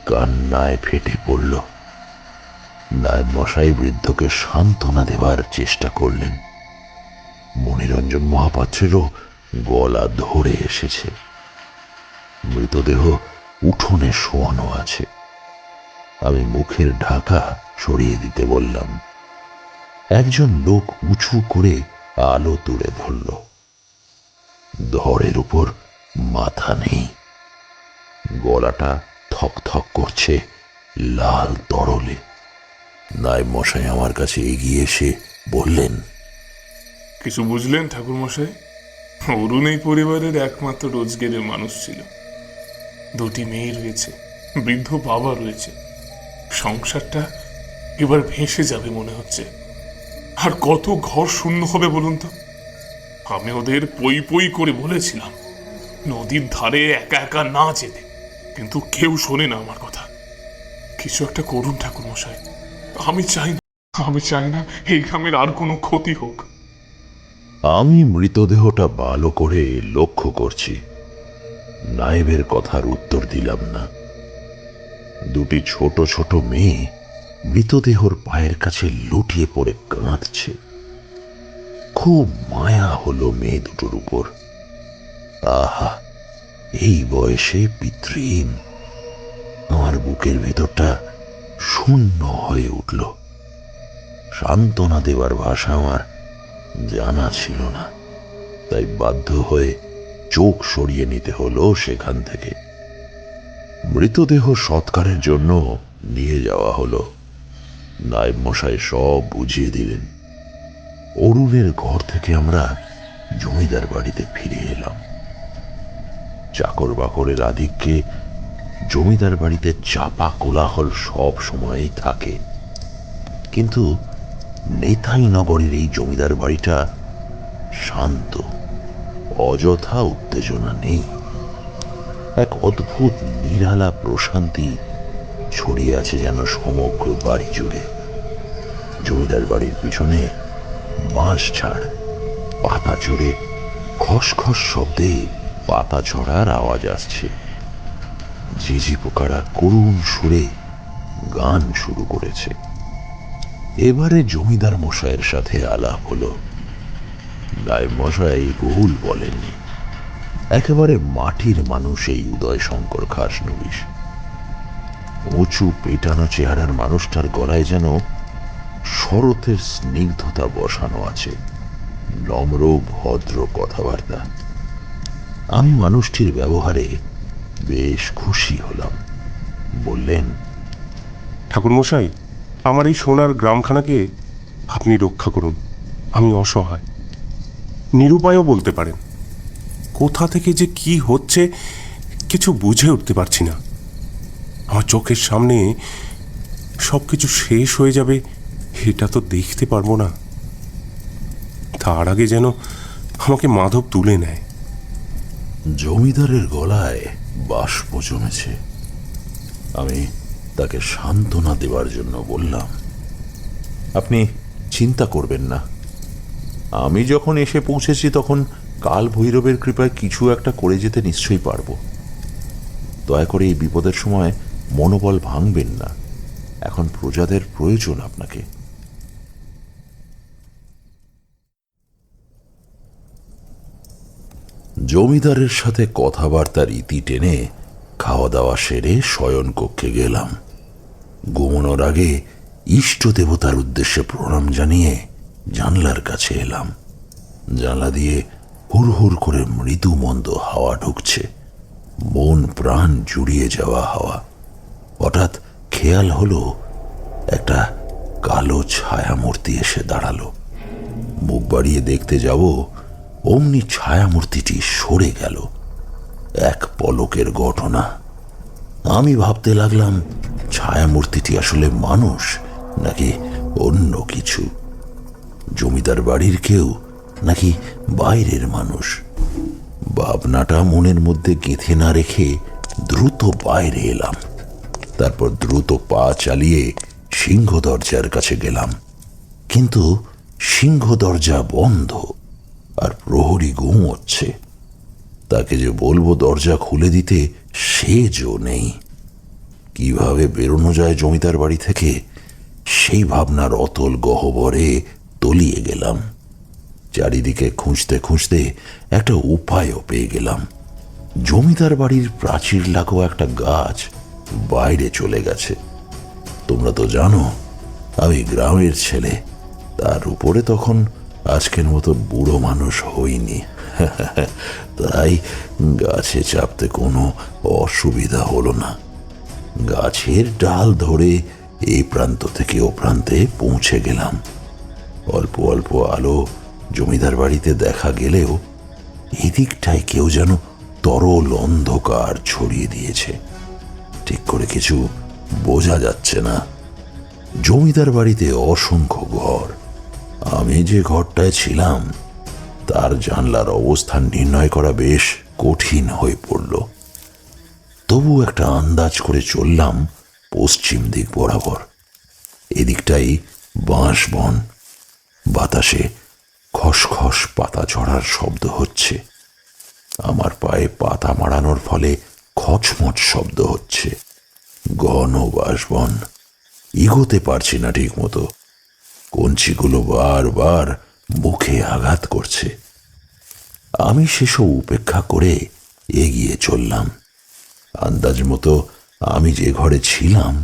কান্নায় ফেটে পড়ল। নায়েব মশাই বৃদ্ধকে সান্ত্বনা দেবার চেষ্টা করলেন। মণিরঞ্জন মহাপাত্রেরও গলা ধরে এসেছে। মৃতদেহ উঠোনে শোয়ানো আছে। আমি মুখের ঢাকা সরিয়ে দিতে বললাম। একজন লোক উঁচু করে আলো তুলে ধরল। ধরের উপর মাথা নেই, গলাটা থকথক করছে লাল তরলে। নায়েব মশাই আমার কাছে এগিয়ে এসে বললেন, কিছু বুঝলেন ঠাকুর মশাই? অরুণ এই পরিবারের একমাত্র রোজগারের মানুষ ছিল। দুটি মেয়ে রয়েছে, বৃদ্ধ বাবা রয়েছে। সংসারটা এবার ভেসে যাবে মনে হচ্ছে। আর কত ঘর শূন্য হবে বলুন তো? আমি ওদের পই পই করে বলেছিলাম নদীর ধারে একা একা না যেতে, কিন্তু কেউ শোনে না আমার কথা। কিছু একটা করুন ঠাকুর মশাই। আমি চাই না এই গ্রামের আর কোনো ক্ষতি হোক। আমি মৃতদেহটা ভালো করে লক্ষ্য করছি। নায়েবের কথার উত্তর দিলাম না। দুটি ছোট ছোট মেয়ে মৃতদেহর পায়ের কাছে লুটিয়ে পড়ে কাঁদছে। খুব মায়া হলো মেয়ে দুটোর উপর। আহা, এই বয়সে পিতৃহীন। আমার বুকের ভিতরটা শূন্য হয়ে উঠল। সান্ত্বনা দেওয়ার ভাষা আমার জানা ছিল না, তাই বাধ্য হয়ে চোখ সরিয়ে নিতে হলো সেখান থেকে। মৃতদেহ সৎকারের জন্য নিয়ে যাওয়া হলো। নায়েব মশাই সব বুঝিয়ে দিলেন। অরুণের ঘর থেকে আমরা জমিদার বাড়িতে ফিরে এলাম। চাকর বাকরের আধিক্যে জমিদার বাড়িতে চাপা কোলাহল সব সময়ই থাকে, কিন্তু নেতাই নগরের এই জমিদার বাড়িটা শান্ত, অযথা উত্তেজনা নেই। এক অদ্ভুত নিরালা প্রশান্তি ছড়িয়ে আছে যেন সমগ্র বাড়ি জুড়ে। জমিদার বাড়ির পিছনে বাঁশ ঝাড়, পাতা চড়ে খসখস শব্দে পাতা ঝরার আওয়াজ আসছে। ঝিঝি পোকারা করুণ সুরে গান শুরু করেছে। এবারে জমিদার মশাইয়ের সাথে আলাপ হলো। নায়েব মশাই ভুল বলেননি। একেবারে মাটির মানুষ এই উদয় শঙ্কর খাসনবিশ। উঁচু পেটানো চেহারার মানুষটার গলায় যেন শরতের স্নিগ্ধতা বসানো আছে, নম্র ভদ্র কথাবার্তা। আমি মানুষটির ব্যবহারে বেশ খুশি হলাম। বললেন, ঠাকুরমশাই, আমার এই সোনার গ্রামখানাকে আপনি রক্ষা করুন। আমি অসহায়, নিরুপায়ও বলতে পারেন। কোথা থেকে যে কি হচ্ছে কিছু বুঝে উঠতে পারছি না। আমার চোখের সামনে সব কিছু শেষ হয়ে যাবে এটা তো দেখতে পারবো না। তার আগে যেন আমাকে মাধব তুলে নেয়। জমিদারের গলায় বাষ্প জমেছে। আমি তাকে সান্ত্বনা দেওয়ার জন্য বললাম, আপনি চিন্তা করবেন না। আমি যখন এসে পৌঁছেছি তখন কাল ভৈরবের কৃপায় কিছু একটা করে যেতে নিশ্চয়ই পারব। দয়া করে এই বিপদের সময় মনোবল ভাঙবেন না। এখন প্রজাদের প্রয়োজন আপনাকে। জমিদারের সাথে কথাবার্তার ইতি টেনে খাওয়া দাওয়া সেরে শয়ন কক্ষে গেলাম। ঘুমানোর আগে ইষ্ট দেবতার উদ্দেশ্যে প্রণাম জানিয়ে জানলার কাছে এলাম। জানলা দিয়ে হুড় করে মৃদু মন্দ হাওয়া ঢুকছে, মন প্রাণ জুড়িয়ে যাওয়া হাওয়া। হঠাৎ খেয়াল হলো একটা কালো ছায়ামূর্তি এসে দাঁড়ালো। মুখ বাড়িয়ে দেখতে যাব, অমনি ছায়ামূর্তিটি সরে গেল। এক পলকের ঘটনা। আমি ভাবতে লাগলাম ছায়ামূর্তিটি আসলে মানুষ নাকি অন্য কিছু, জমিদার বাড়ির কেউ নাকি বাইরের মানুষ। ভাবনাটা মনের মধ্যে গেঁথে না রেখে দ্রুত বাইরে এলাম। তারপর দ্রুত পা চালিয়ে সিংহ দরজার কাছে গেলাম, কিন্তু সিংহ দরজা বন্ধ আর প্রহরী ঘুমোচ্ছে। তাকে যে বলবো দরজা খুলে দিতে, সে জো নেই। কিভাবে বেরোনো যায় জমিদার বাড়ি থেকে, সেই ভাবনার অতল গহ্বরে তলিয়ে গেলাম। চারিদিকে খুঁজতে খুঁজতে একটা উপায়ও পেয়ে গেলাম। জমিদার বাড়ির প্রাচীর লাগোয়া একটা গাছ বাইরে চলে গেছে। তোমরা তো জানো আমি গ্রামের ছেলে, তার উপরে তখন আজকের মতো বুড়ো মানুষ হইনি। তাই গাছে চাপতে কোনো অসুবিধা হলো না। গাছের ডাল ধরে এই প্রান্ত থেকে ও প্রান্তে পৌঁছে গেলাম। অল্প অল্প আলো জমিদার বাড়িতে দেখা গেলেও এদিকটায় কেউ যেন তরল অন্ধকার ছড়িয়ে দিয়েছে। ঠিক করে কিছু বোঝা যাচ্ছে না। জমিদার বাড়িতে অসংখ্য ঘর। আমি যে ঘরটায় ছিলাম তার জানলার অবস্থান নির্ণয় করা বেশ কঠিন হয়ে পড়ল। তবু একটা আন্দাজ করে চললাম পশ্চিম দিক বরাবর। এদিকটাই বাঁশ বন। বাতাসে খসখস পাতা ঝরার শব্দ হচ্ছে। আমার পায়ে পাতা মারানোর ফলে খচমচ শব্দ হচ্ছে। ঘন বাঁশবন, এগোতে পারছি না ঠিক মতো। কঞ্চিগুলো বারবার মুখে আঘাত করছে। আমি সেসব উপেক্ষা করে এগিয়ে চললাম। আন্দাজ মতো আমি যে ঘরে ছিলাম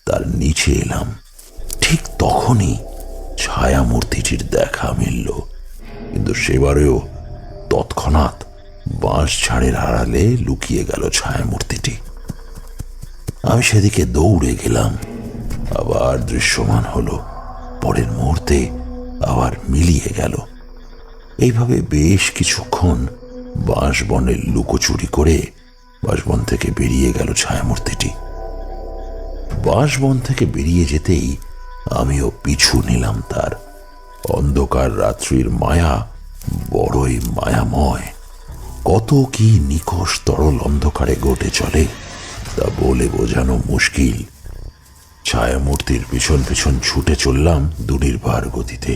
তার নিচে এলাম। ঠিক তখনই ছায়ামূর্তিটির দেখা মিলল, কিন্তু সেবারেও তৎক্ষণাৎ বাঁশ ঝাড়ের আড়ালে লুকিয়ে গেল ছায়ামূর্তিটি। আমি সেদিকে দৌড়ে গেলাম, আবার দৃশ্যমান হলো, পরের মুহূর্তে আবার মিলিয়ে গেল। এইভাবে বেশ কিছুক্ষণ বাঁশবনের লুকোচুরি করে বাঁশবন থেকে বেরিয়ে গেল ছায়ামূর্তিটি। বাঁশবন থেকে বেরিয়ে যেতেই আমিও পিছু নিলাম তার। অন্ধকার রাত্রির মায়া বড়ই মায়াময়। কত কি নিকষ তরল অন্ধকারে ঘটে চলে তা বলে বোঝানো মুশকিল। ছায়ামূর্তির পিছন পিছন ছুটে চললাম দুনির্বার গতিতে।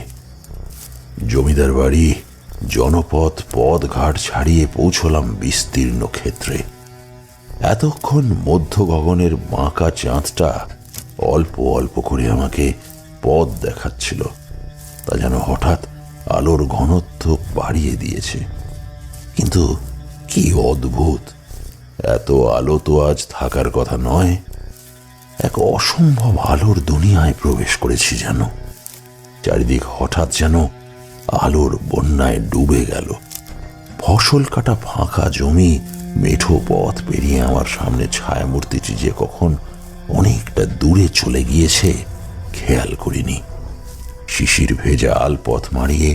জমিদার বাড়ি, জনপথ, পথঘাট ছাড়িয়ে পৌঁছলাম বিস্তীর্ণ ক্ষেত্রে। এতক্ষণ মধ্য গগনের বাঁকা চাঁদটা অল্প অল্প করে আমাকে পথ দেখাচ্ছিল, তা যেন হঠাৎ আলোর ঘনত্ব বাড়িয়ে দিয়েছে। কিন্তু কি অদ্ভুত, এত আলো তো আজ থাকার কথা নয়। এক অসম্ভব আলোর দুনিয়ায় প্রবেশ করেছি যেন। চারিদিক হঠাৎ যেন আলোর বন্যায় ডুবে গেল। ফসল কাটা ফাঁকা জমি, মেঠো পথ পেরিয়ে আমার সামনে ছায়ামূর্তিটি যে কখন অনেকটা দূরে চলে গিয়েছে খেয়াল করিনি। শিশির ভেজা আলপথ মারিয়ে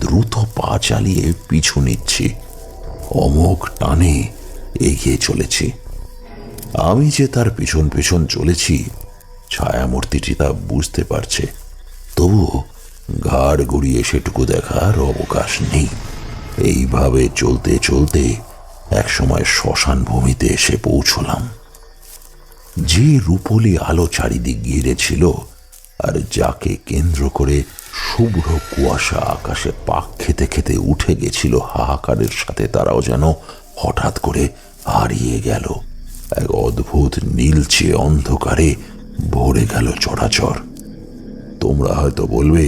দ্রুত পা চালিয়ে পিছু নিচ্ছি। অমোঘ টানে এগিয়ে চলেছি। আমি যে তার পিছন পিছন চলেছি ছায়ামূর্তিটি তা বুঝতে পারছে, তবুও ঘাড় গড়িয়ে সেটুকু দেখার অবকাশ নেই। এইভাবে চলতে চলতে একসময় শ্মশান ভূমিতে এসে পৌঁছলাম। যে রূপলি আলো চারিদিক ঘিরে ছিল আর যাকে কেন্দ্র করে শুভ্র কুয়াশা আকাশে পাক খেতে খেতে উঠে গেছিল হাহাকারের সাথে, তারাও যেন হঠাৎ করে হারিয়ে গেল। এক অদ্ভুত নীলচে অন্ধকারে ভরে গেল চরাচর। তোমরা হয়তো বলবে,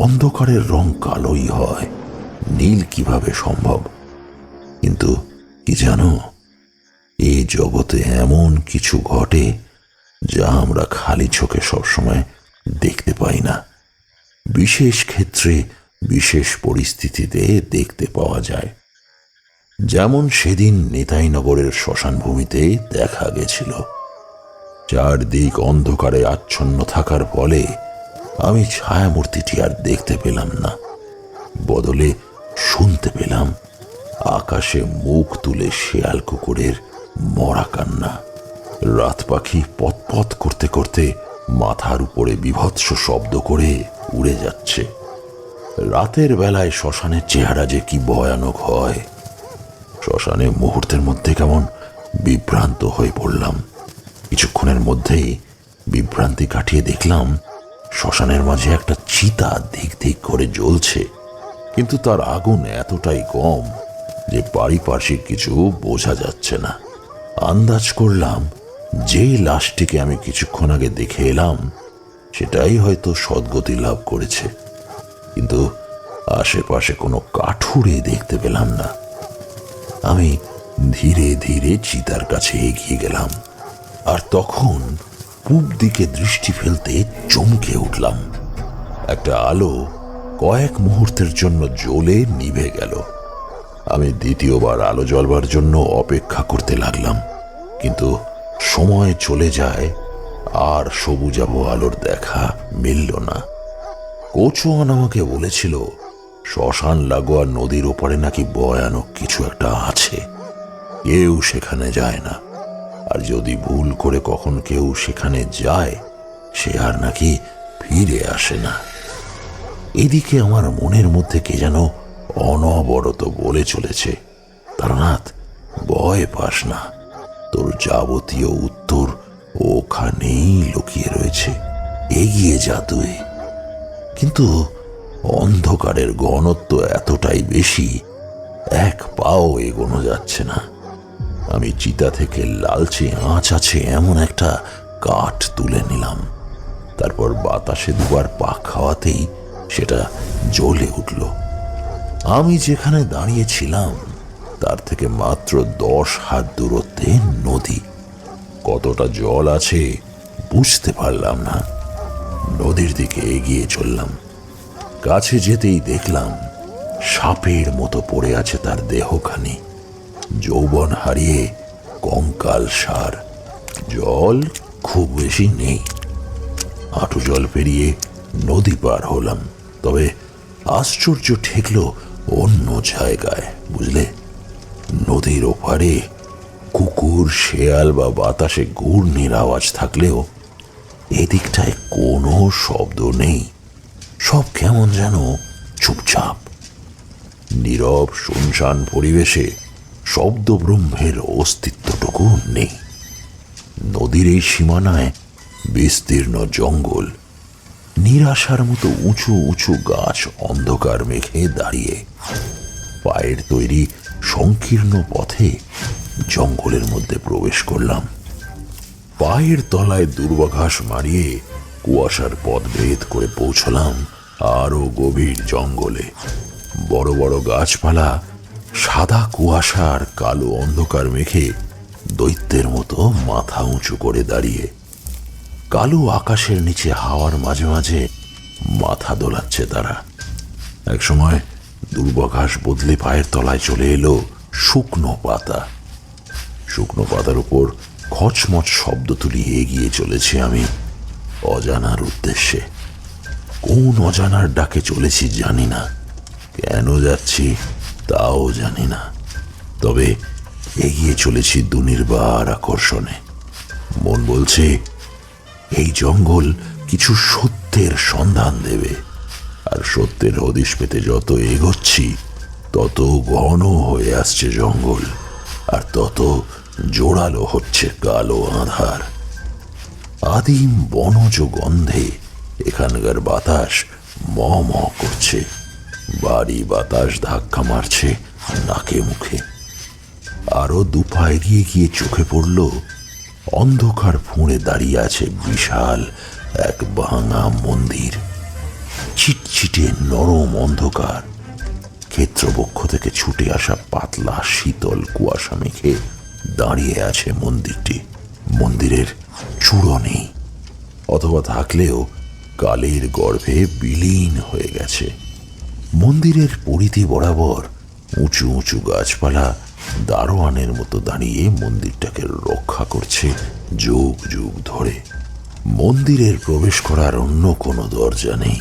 অন্ধকারের রং কালোই হয়, নীল কিভাবে সম্ভব? কিন্তু কি জানো, এই জগতে এমন কিছু ঘটে যা আমরা খালি চোখে সবসময় দেখতে পাই না। বিশেষ ক্ষেত্রে, বিশেষ পরিস্থিতিতে দেখতে পাওয়া যায়। যেমন সেদিন নেতাইনগরের শ্মশান ভূমিতে দেখা গেছিল। চারদিক অন্ধকারে আচ্ছন্ন থাকার ফলে আমি ছায়ামূর্তিটি আর দেখতে পেলাম না। বদলে শুনতে পেলাম আকাশে মুখ তুলে শেয়াল কুকুরের মরা কান্না। রাত পাখি পথ করতে করতে মাথার উপরে বিভৎস শব্দ করে উড়ে যাচ্ছে। রাতের বেলায় শ্মশানের চেহারা যে কি ভয়ানক হয়! শ্মশানে মুহূর্তের মধ্যে কেমন বিভ্রান্ত হয়ে পড়লাম। কিছুক্ষণের মধ্যেই বিভ্রান্তি কাটিয়ে দেখলাম শ্মশানের মাঝে একটা চিতা দিক দিক করে জ্বলছে, কিন্তু তার আগুন এতটাই কম যে পারিপার্শ্বিক কিছু বোঝা যাচ্ছে না। আন্দাজ করলাম যে লাশটিকে আমি কিছুক্ষণ আগে দেখে এলাম সেটাই হয়তো সদ্গতি লাভ করেছে, কিন্তু আশেপাশে কোনো কাঠুরে দেখতে পেলাম না। আমি ধীরে ধীরে চিতার কাছে এগিয়ে গেলাম, আর তখন পূব দিকে দৃষ্টি ফেলতে চমকে উঠলাম। একটা আলো কয়েক মুহূর্তের জন্য জ্বলে নিভে গেল। আমি দ্বিতীয়বার আলো জ্বলবার জন্য অপেক্ষা করতে লাগলাম, কিন্তু সময় চলে যায় আর সবুজাবো আলোর দেখা মিলল না। কোচওয়ান আমাকে বলেছিল শ্মশান লাগোয়া নদীর ওপারে নাকি ভয়ানক কিছু একটা আছে, কেউ সেখানে যায় না, আর যদি ভুল করে কখন কেউ সেখানে যায় সে আর নাকি ফিরে আসে না। এদিকে আমার মনের মধ্যে কে যেন অনবরত বলে চলেছে, তারানাথ ভয় পাস না, তোর যাবতীয় উত্তর ওখানেই লুকিয়ে রয়েছে, এগিয়ে যা তুই। কিন্তু অন্ধকারের ঘনত্ব এতটাই বেশি, এক পাও এগোনো যাচ্ছে না। আমি চিতা থেকে লালচে আঁচ আছে এমন একটা কাঠ তুলে নিলাম, তারপর বাতাসে দুবার পাক খাওয়াতেই সেটা জ্বলে উঠল। আমি যেখানে দাঁড়িয়েছিলাম তার থেকে মাত্র 10 হাত দূরত্বে নদী। কতটা জল আছে বুঝতে পারলাম না। নদীর দিকে এগিয়ে চললাম। কাছে যেতেই দেখলাম সাপের মতো পড়ে আছে তার দেহখানি, যৌবন হারিয়ে কঙ্কাল সার। জল খুব বেশি নেই। হাঁটু জল পেরিয়ে নদী পার হলাম, তবে আশ্চর্য ঠেকল অন্য জায়গায়, বুঝলে। নদীর ওপারে কুকুর, শেয়াল বা বাতাসে ঘূর্ণির আওয়াজ থাকলেও এদিকটায় কোনো শব্দ নেই। সব কেমন যেন চুপচাপ। নীরব শুনশান পরিবেশে শব্দব্রহ্মের অস্তিত্বটুকু নেই। নদীর এই সীমানায় বিস্তীর্ণ জঙ্গল, নিরাশার মতো উঁচু উঁচু গাছ অন্ধকার মেঘে দাঁড়িয়ে। পায়ের তৈরি সংকীর্ণ পথে জঙ্গলের মধ্যে প্রবেশ করলাম। পায়ের তলায় দুর্বাঘাস মারিয়ে কুয়াশার পথ ভেদ করে পৌঁছলাম আরো গভীর জঙ্গলে। বড় বড় গাছপালা সাদা কুয়াশা আর কালো অন্ধকার মেঘে দৈত্যের মতো মাথা উঁচু করে দাঁড়িয়ে। কালো আকাশের নিচে হাওয়ার মাঝে মাঝে মাথা দোলাচ্ছে তারা। একসময় দুর্বাঘাস বদলে পায়ের তলায় চলে এলো শুকনো পাতা। শুকনো পাতার উপর খচমচ শব্দ তুলিয়ে এগিয়ে চলেছি আমি অজানার উদ্দেশ্যে। কোন অজানার ডাকে চলেছি জানি না, কেন যাচ্ছি তাও জানি না, তবে এগিয়ে চলেছি দুর্নিবার আকর্ষণে। মন বলছে এই জঙ্গল কিছু সত্যের সন্ধান দেবে, আর সত্যের হদিশ পেতে যত এগোচ্ছি তত ঘন হয়ে আসছে জঙ্গল, আর তত জোরালো হচ্ছে কালো আঁধার। আদিম বনজ গন্ধে এখানকার বাতাস ম ম করছে, বাড়ি বাতাস ধাক্কা মারছে নাকে মুখে। আরো দুপা এগিয়ে গিয়ে চোখে পড়ল অন্ধকার ফুঁড়ে দাঁড়িয়ে আছে বিশাল এক ভাঙা মন্দির। চিটচিটে নরম অন্ধকার, ক্ষেত্রবক্ষ থেকে ছুটে আসা পাতলা শীতল কুয়াশা মেখে দাঁড়িয়ে আছে মন্দিরটি। মন্দিরের চূড়ো নেই, অথবা থাকলেও কালের গর্ভে বিলীন হয়ে গেছে। মন্দিরের পরিধি বরাবর উঁচু উঁচু গাছপালা দারোয়ানের মতো দাঁড়িয়ে মন্দিরটাকে রক্ষা করছে যুগ যুগ ধরে। মন্দিরের প্রবেশ করার অন্য কোনো দরজা নেই।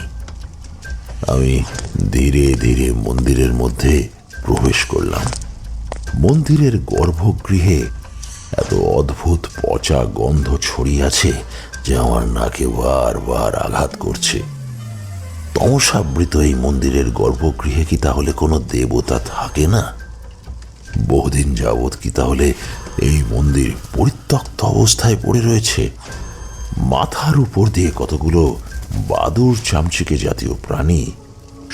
আমি ধীরে ধীরে মন্দিরের মধ্যে প্রবেশ করলাম। মন্দিরের গর্ভগৃহে এত অদ্ভুত পচা গন্ধ ছড়িয়ে আছে যে আমার নাকে বারবার আঘাত করছে। তমসাবৃত এই মন্দিরের গর্ভগৃহে কি তাহলে কোনো দেবতা থাকে না? বহুদিন যাবৎ কি তাহলে এই মন্দির পরিত্যক্ত অবস্থায় পড়ে রয়েছে? মাথার উপর দিয়ে কতগুলো বাদুড় চামচিকে জাতীয় প্রাণী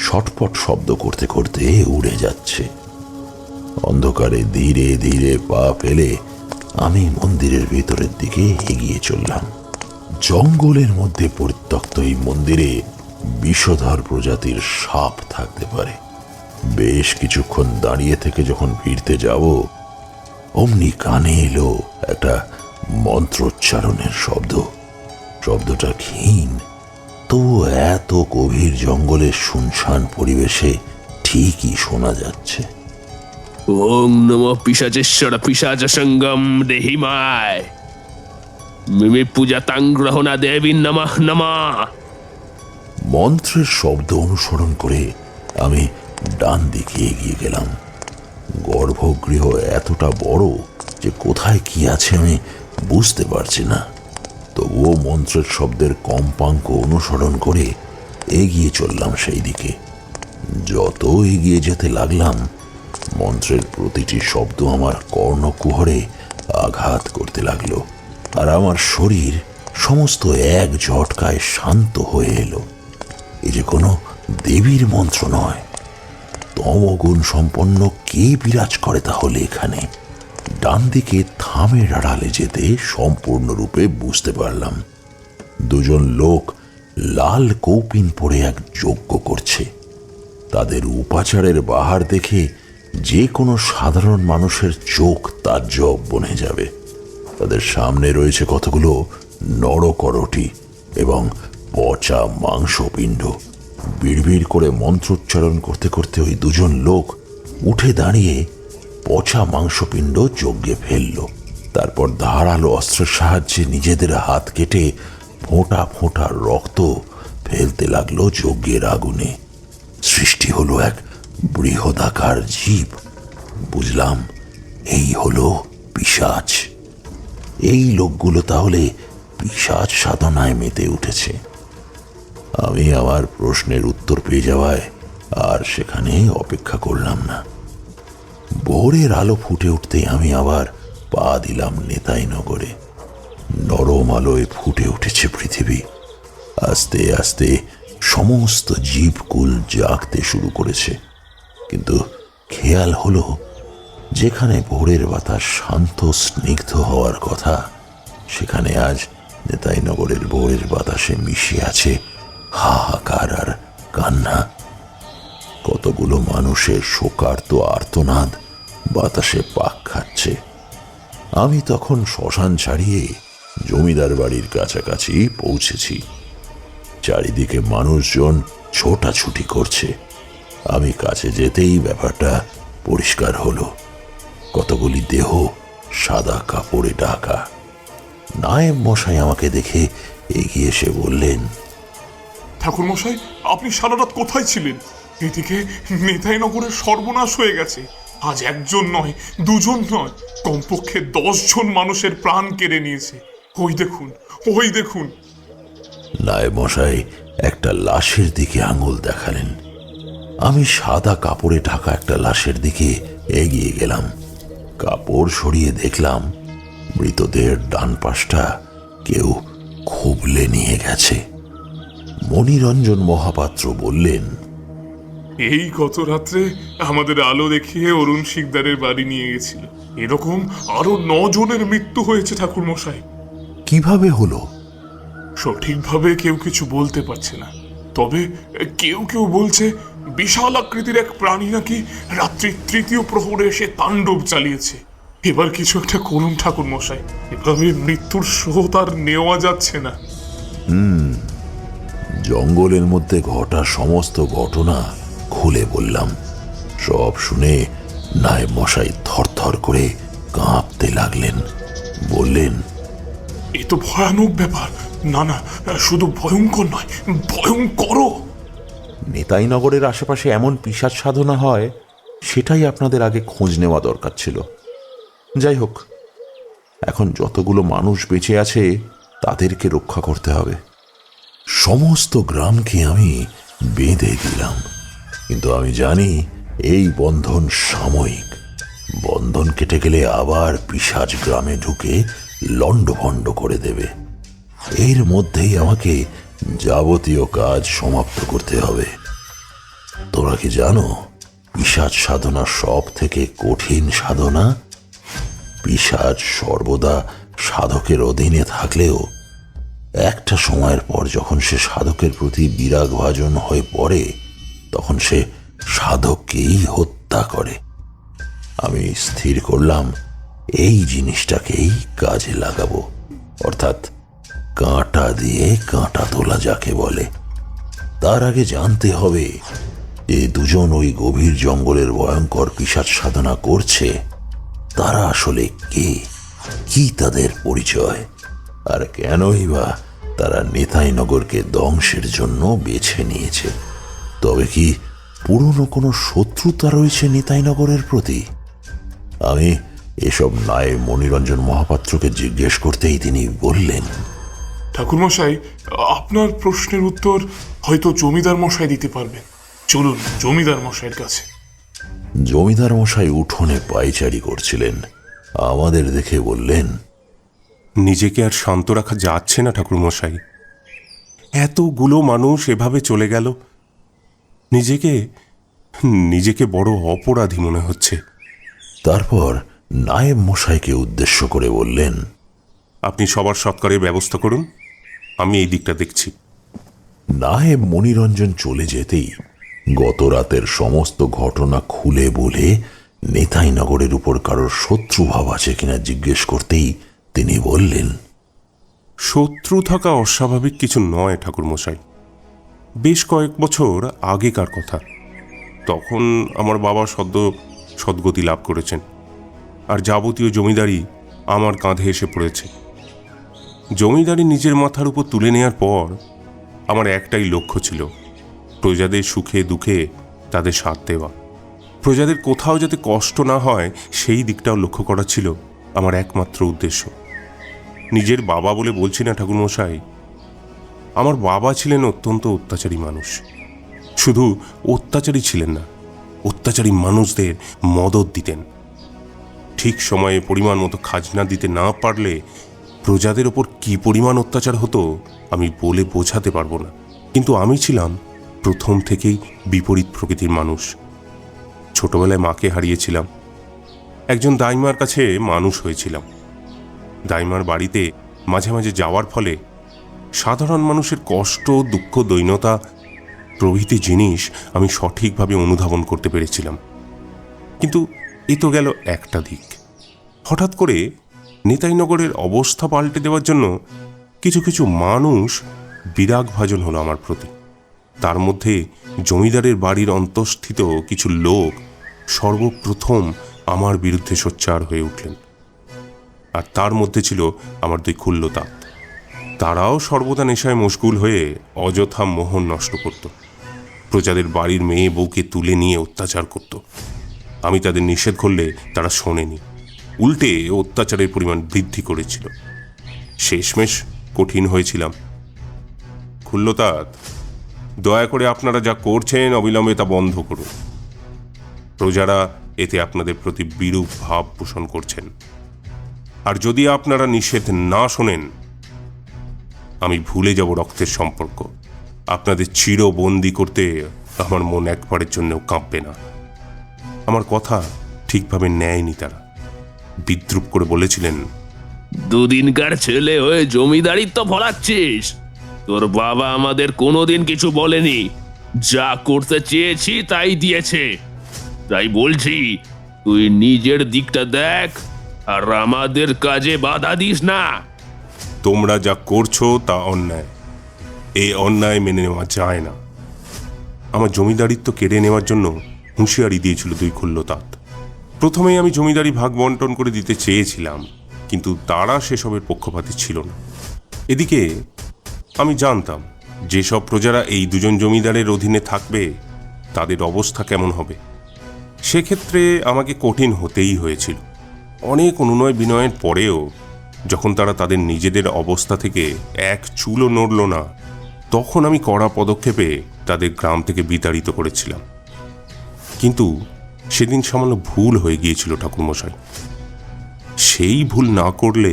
ছটপট শব্দ করতে করতে উড়ে যাচ্ছে। অন্ধকারে ধীরে ধীরে পা ফেলে আমি মন্দিরের ভেতরের দিকে এগিয়ে চললাম। জঙ্গলের মধ্যে পরিত্যক্ত এই মন্দিরে বিষধর প্রজাতির সাপ থাকতে পারে। বেশ কিছুক্ষণ দাঁড়িয়ে থেকে যখন ফিরতে যাব, অমনি কানে এলো একটা মন্ত্রোচ্চারণের শব্দ। শব্দটা ক্ষীণ, তবু এত গভীর জঙ্গলের শুনশান পরিবেশে ঠিকই শোনা যাচ্ছে। ওং নমঃ পিশাচেশ্বর পিশাচ সঙ্গম দেহিমায় মিমি পূজা তাংগ্রহণা দেবী নমঃ নমঃ। মন্ত্রের শব্দ অনুসরণ করে আমি ডান দিকে এগিয়ে গেলাম। গর্ভগৃহ এতটা বড় যে কোথায় কি আছে আমি বুঝতে পারছি না, তবুও মন্ত্রের শব্দের কম্পাঙ্ক অনুসরণ করে এগিয়ে চললাম সেই দিকে। যত এগিয়ে যেতে লাগলাম, মন্ত্রের প্রতিটি শব্দ আমার কর্ণকুহরে আঘাত করতে লাগলো, আর আমার শরীর সমস্ত এক ঝটকায় শান্ত হয়ে এলো। এ যে কোনো দেবীর মন্ত্র নয়। তমগুণ সম্পন্ন কে বিরাজ করে তাহলে এখানে? ডান দিকে থামের আড়ালে যেতে সম্পূর্ণরূপে বুঝতে পারলাম। দুজন লোক লাল কৌপিন পরে এক যজ্ঞ করছে। তাদের উপাচারের বাহার দেখে যে কোনো সাধারণ মানুষের চোখ তাজ্জব বনে যাবে। তাদের সামনে রয়েছে কতগুলো নরকরটি এবং পচা মাংসপিণ্ড। বিড়বিড় করে মন্ত্রোচ্চারণ করতে করতে ওই দুজন লোক উঠে দাঁড়িয়ে পচা মাংসপিণ্ড যজ্ঞে ফেলল। তারপর ধারালো অস্ত্রের সাহায্যে নিজেদের হাত কেটে ফোঁটা ফোঁটা রক্ত ফেলতে লাগলো যজ্ঞের আগুনে। সৃষ্টি হলো এক বৃহদাকার জীব। বুঝলাম এই হলো পিশাচ। এই লোকগুলো তাহলে পিশাচ সাধনায় মেতে উঠেছে। আমি আমার প্রশ্নের উত্তর পেয়ে যাওয়ায় আর সেখানে অপেক্ষা করলাম না। ভোরের আলো ফুটে উঠতেই আমি আবার পা দিলাম নেতাইনগরে। নরম আলোয় ফুটে উঠেছে পৃথিবী। আস্তে আস্তে সমস্ত জীবকুল জাগতে শুরু করেছে। কিন্তু খেয়াল হলো, যেখানে ভোরের বাতাস শান্ত স্নিগ্ধ হওয়ার কথা, সেখানে আজ নেতাইনগরের ভোরের বাতাসে মিশে আছে হাহাকার আর কান্না। কতগুলো মানুষের শোকার্ত আর্তনাদ বাতাসে পাক খাচ্ছে। আমি তখন শ্মশান ছাড়িয়ে জমিদার বাড়ির কাছাকাছি পৌঁছেছি। চারিদিকে মানুষজন ছোটাছুটি করছে। আমি কাছে যেতেই ব্যাপারটা পরিষ্কার হলো। কতগুলি দেহ সাদা কাপড়ে ঢাকা। নায়েব মশাই আমাকে দেখে এগিয়ে এসে বললেন, ঠাকুর মশাই, আপনি সারা রাত কোথায় ছিলেন? এদিকে নেতাইনগরের সর্বনাশ হয়ে গেছে। আজ একজন নয়, দুজন নয়, কমপক্ষে 10 জন মানুষের প্রাণ কেড়ে নিয়েছে। ওই দেখুন, ওই দেখুন। নায়েব মশাই একটা লাশের দিকে আঙুল দেখালেন। আমি সাদা কাপড়ে ঢাকা একটা লাশের দিকে এগিয়ে গেলাম। কাপড় সরিয়ে দেখলাম মৃতদেহের ডান পাশটা কেউ খুবলে নিয়ে গেছে। মণিরঞ্জন মহাপাত্র বললেন, এই গত রাত্রে আমাদের আলো দেখিয়ে অরুণ শিকদারের বাড়ি নিয়ে গেছিল। এরকম আরো 9 জনের মৃত্যু হয়েছে ঠাকুর মশাই। কিভাবে হলো? সঠিকভাবে কেউ কিছু বলতে পারছে না, তবে কেউ কেউ বলছে বিশাল আকৃতির এক প্রাণী নাকি রাত্রি 3য় প্রহরে এসে তাণ্ডব চালিয়েছে। এবার কিছু একটা করুন ঠাকুর মশাই, এভাবে মৃত্যুর স্রোত আর নেওয়া যাচ্ছে না। জঙ্গলের মধ্যে ঘটা সমস্ত ঘটনা খুলে বললাম। সব শুনে নায়েব মশাই থরথর করে কাঁপতে লাগলেন। বললেন, এ তো ভয়ানক ব্যাপার। না না, শুধু ভয়ঙ্কর নয়, ভয়ঙ্করও। নেতাইনগরের আশেপাশে এমন পিশাচ সাধনা হয়, সেটাই আপনাদের আগে খোঁজ নেওয়া দরকার ছিল। যাই হোক, এখন যতগুলো মানুষ বেঁচে আছে তাদেরকে রক্ষা করতে হবে। সমস্ত গ্রামকে আমি বেঁধে দিলাম, কিন্তু আমি জানি এই বন্ধন সাময়িক। বন্ধন কেটে গেলে আবার পিশাচ গ্রামে ঢুকে লণ্ডভণ্ড করে দেবে। এর মধ্যেই আমাকে যাবতীয় কাজ সমাপ্ত করতে হবে। তোমরা কি জানো, পিশাচ সাধনা সব থেকে কঠিন সাধনা? পিশাচ সর্বদা সাধকের অধীনে থাকলেও একটা সময়ের পর যখন সে সাধকের প্রতি বিরাগভাজন হয়ে পড়ে, তখন সে সাধককেই হত্যা করে। আমি স্থির করলাম এই জিনিসটাকেই কাজে লাগাবো, অর্থাৎ কাঁটা দিয়ে কাঁটা তোলা যাকে বলে। তার আগে জানতে হবে যে দুজন ওই গভীর জঙ্গলের ভয়ঙ্কর পিশাচ সাধনা করছে তারা আসলে কে, কি তাদের পরিচয়, আর কেনই বা তারা নেতাইনগরকে ধ্বংসের জন্য বেছে নিয়েছে। তবে কি পুরনো কোনো শত্রুতা রয়েছে নেতাইনগরের প্রতি? আমি এসব নায়েব মনিরঞ্জন মহাপাত্রকে জিজ্ঞেস করতেই তিনি বললেন, ঠাকুরমশাই, আপনার প্রশ্নের উত্তর হয়তো জমিদার মশাই দিতে পারবেন। চলুন জমিদার মশাইয়ের কাছে। জমিদার মশাই উঠোনে পায়চারি করছিলেন। আমাদের দেখে বললেন, নিজেকে আর শান্ত রাখা যাচ্ছে না ঠাকুরমশাই। এতগুলো মানুষ এভাবে চলে গেল, নিজেকে বড় অপরাধী মনে হচ্ছে। তারপর নায়েব মশাইকে উদ্দেশ্য করে বললেন, আপনি সবার সৎকারের ব্যবস্থা করুন, আমি এই দিকটা দেখছি। নায়েব মনিরঞ্জন চলে যেতেই গত রাতের সমস্ত ঘটনা খুলে বলে নেতাইনগরের উপর কারোর শত্রুভাব আছে কিনা জিজ্ঞেস করতেই তিনি বললেন, শত্রু থাকা অস্বাভাবিক কিছু নয় ঠাকুরমশাই। বেশ কয়েক বছর আগেকার কথা। তখন আমার বাবা সদ্গতি লাভ করেছেন, আর যাবতীয় জমিদারি আমার কাঁধে এসে পড়েছে। জমিদারি নিজের মাথার উপর তুলে নেওয়ার পর আমার একটাই লক্ষ্য ছিল, প্রজাদের সুখে দুঃখে তাদের সাথ দেওয়া। প্রজাদের কোথাও যাতে কষ্ট না হয় সেই দিকটাও লক্ষ্য করা ছিল আমার একমাত্র উদ্দেশ্য। নিজের বাবা বলে বলছি না ঠাকুরমশাই, আমার বাবা ছিলেন অত্যন্ত অত্যাচারী মানুষ। শুধু অত্যাচারী ছিলেন না, অত্যাচারী মানুষদের মদত দিতেন। ঠিক সময়ে পরিমাণ মতো খাজনা দিতে না পারলে প্রজাদের ওপর কি পরিমাণ অত্যাচার হতো আমি বলে বোঝাতে পারবো না। কিন্তু আমি ছিলাম প্রথম থেকেই বিপরীত প্রকৃতির মানুষ। ছোটবেলায় মাকে হারিয়েছিলাম, একজন দাইমার কাছে মানুষ হয়েছিলাম। দাইমার বাড়িতে মাঝে মাঝে যাওয়ার ফলে সাধারণ মানুষের কষ্ট, দুঃখ, দৈন্যতা প্রভৃতি জিনিস আমি সঠিকভাবে অনুধাবন করতে পেরেছিলাম। কিন্তু এ তো গেল একটা দিক। হঠাৎ করে নেতাইনগরের অবস্থা পাল্টে দেওয়ার জন্য কিছু কিছু মানুষ বিরাগভাজন হলো আমার প্রতি। তার মধ্যে জমিদারের বাড়ির অন্তঃস্থিত কিছু লোক সর্বপ্রথম আমার বিরুদ্ধে সোচ্চার হয়ে উঠলেন। আর তার মধ্যে ছিল আমার দুই খুল্লতাত। তারাও সর্বদা নেশায় মশগুল হয়ে অযথা মোহন নষ্ট করত, প্রজাদের বাড়ির মেয়ে বউকে তুলে নিয়ে অত্যাচার করত। আমি তাদের নিষেধ করলে তারা শোনেনি, উল্টে অত্যাচারের পরিমাণ বৃদ্ধি করেছিল। শেষমেশ কঠিন হয়েছিলাম। খুল্লতাত, দয়া করে আপনারা যা করছেন অবিলম্বে তা বন্ধ করুন। প্রজারা এতে আপনাদের প্রতি বিরূপ ভাব পোষণ করছেন, আর যদি আপনারা নিষেধ না শোনেন আমি ভুলে যাব রক্তের সম্পর্ক। আপনাদের চিরবন্দি করতে আমার মন একবারের জন্যও কাঁপবে না। আমার কথা ঠিকভাবে নেয়নি তারা। বিদ্রুপ করে বলেছিলেন, দুদিনকার ছেলে হয়ে জমিদারিত্ব ফলাচ্ছিস? তোর বাবা আমাদের কোনোদিন কিছু বলেনি, যা করতে চেয়েছি তাই দিয়েছে। তাই বলছি, তুই নিজের দিকটা দেখ আর আমাদের কাজে বাধা দিস না। তোমরা যা করছো তা অন্যায়, এই অন্যায় মেনে নেওয়া যায় না। আমার জমিদারিত্ব কেড়ে নেওয়ার জন্য হুঁশিয়ারি দিয়েছিল দুই খুল্লতাত। প্রথমেই আমি জমিদারি ভাগ বন্টন করে দিতে চেয়েছিলাম, কিন্তু তারা সেসবের পক্ষপাতী ছিল না। এদিকে আমি জানতাম যেসব প্রজারা এই দুজন জমিদারের অধীনে থাকবে তাদের অবস্থা কেমন হবে। সেক্ষেত্রে আমাকে কঠিন হতেই হয়েছিল। অনেক অনুনয় বিনয়ের পরেও যখন তারা তাদের নিজেদের অবস্থা থেকে এক চুলও নড়ল না, তখন আমি কড়া পদক্ষেপে তাদের গ্রাম থেকে বিতাড়িত করেছিলাম। কিন্তু সেদিন সামান্য ভুল হয়ে গিয়েছিল ঠাকুরমশাই। সেই ভুল না করলে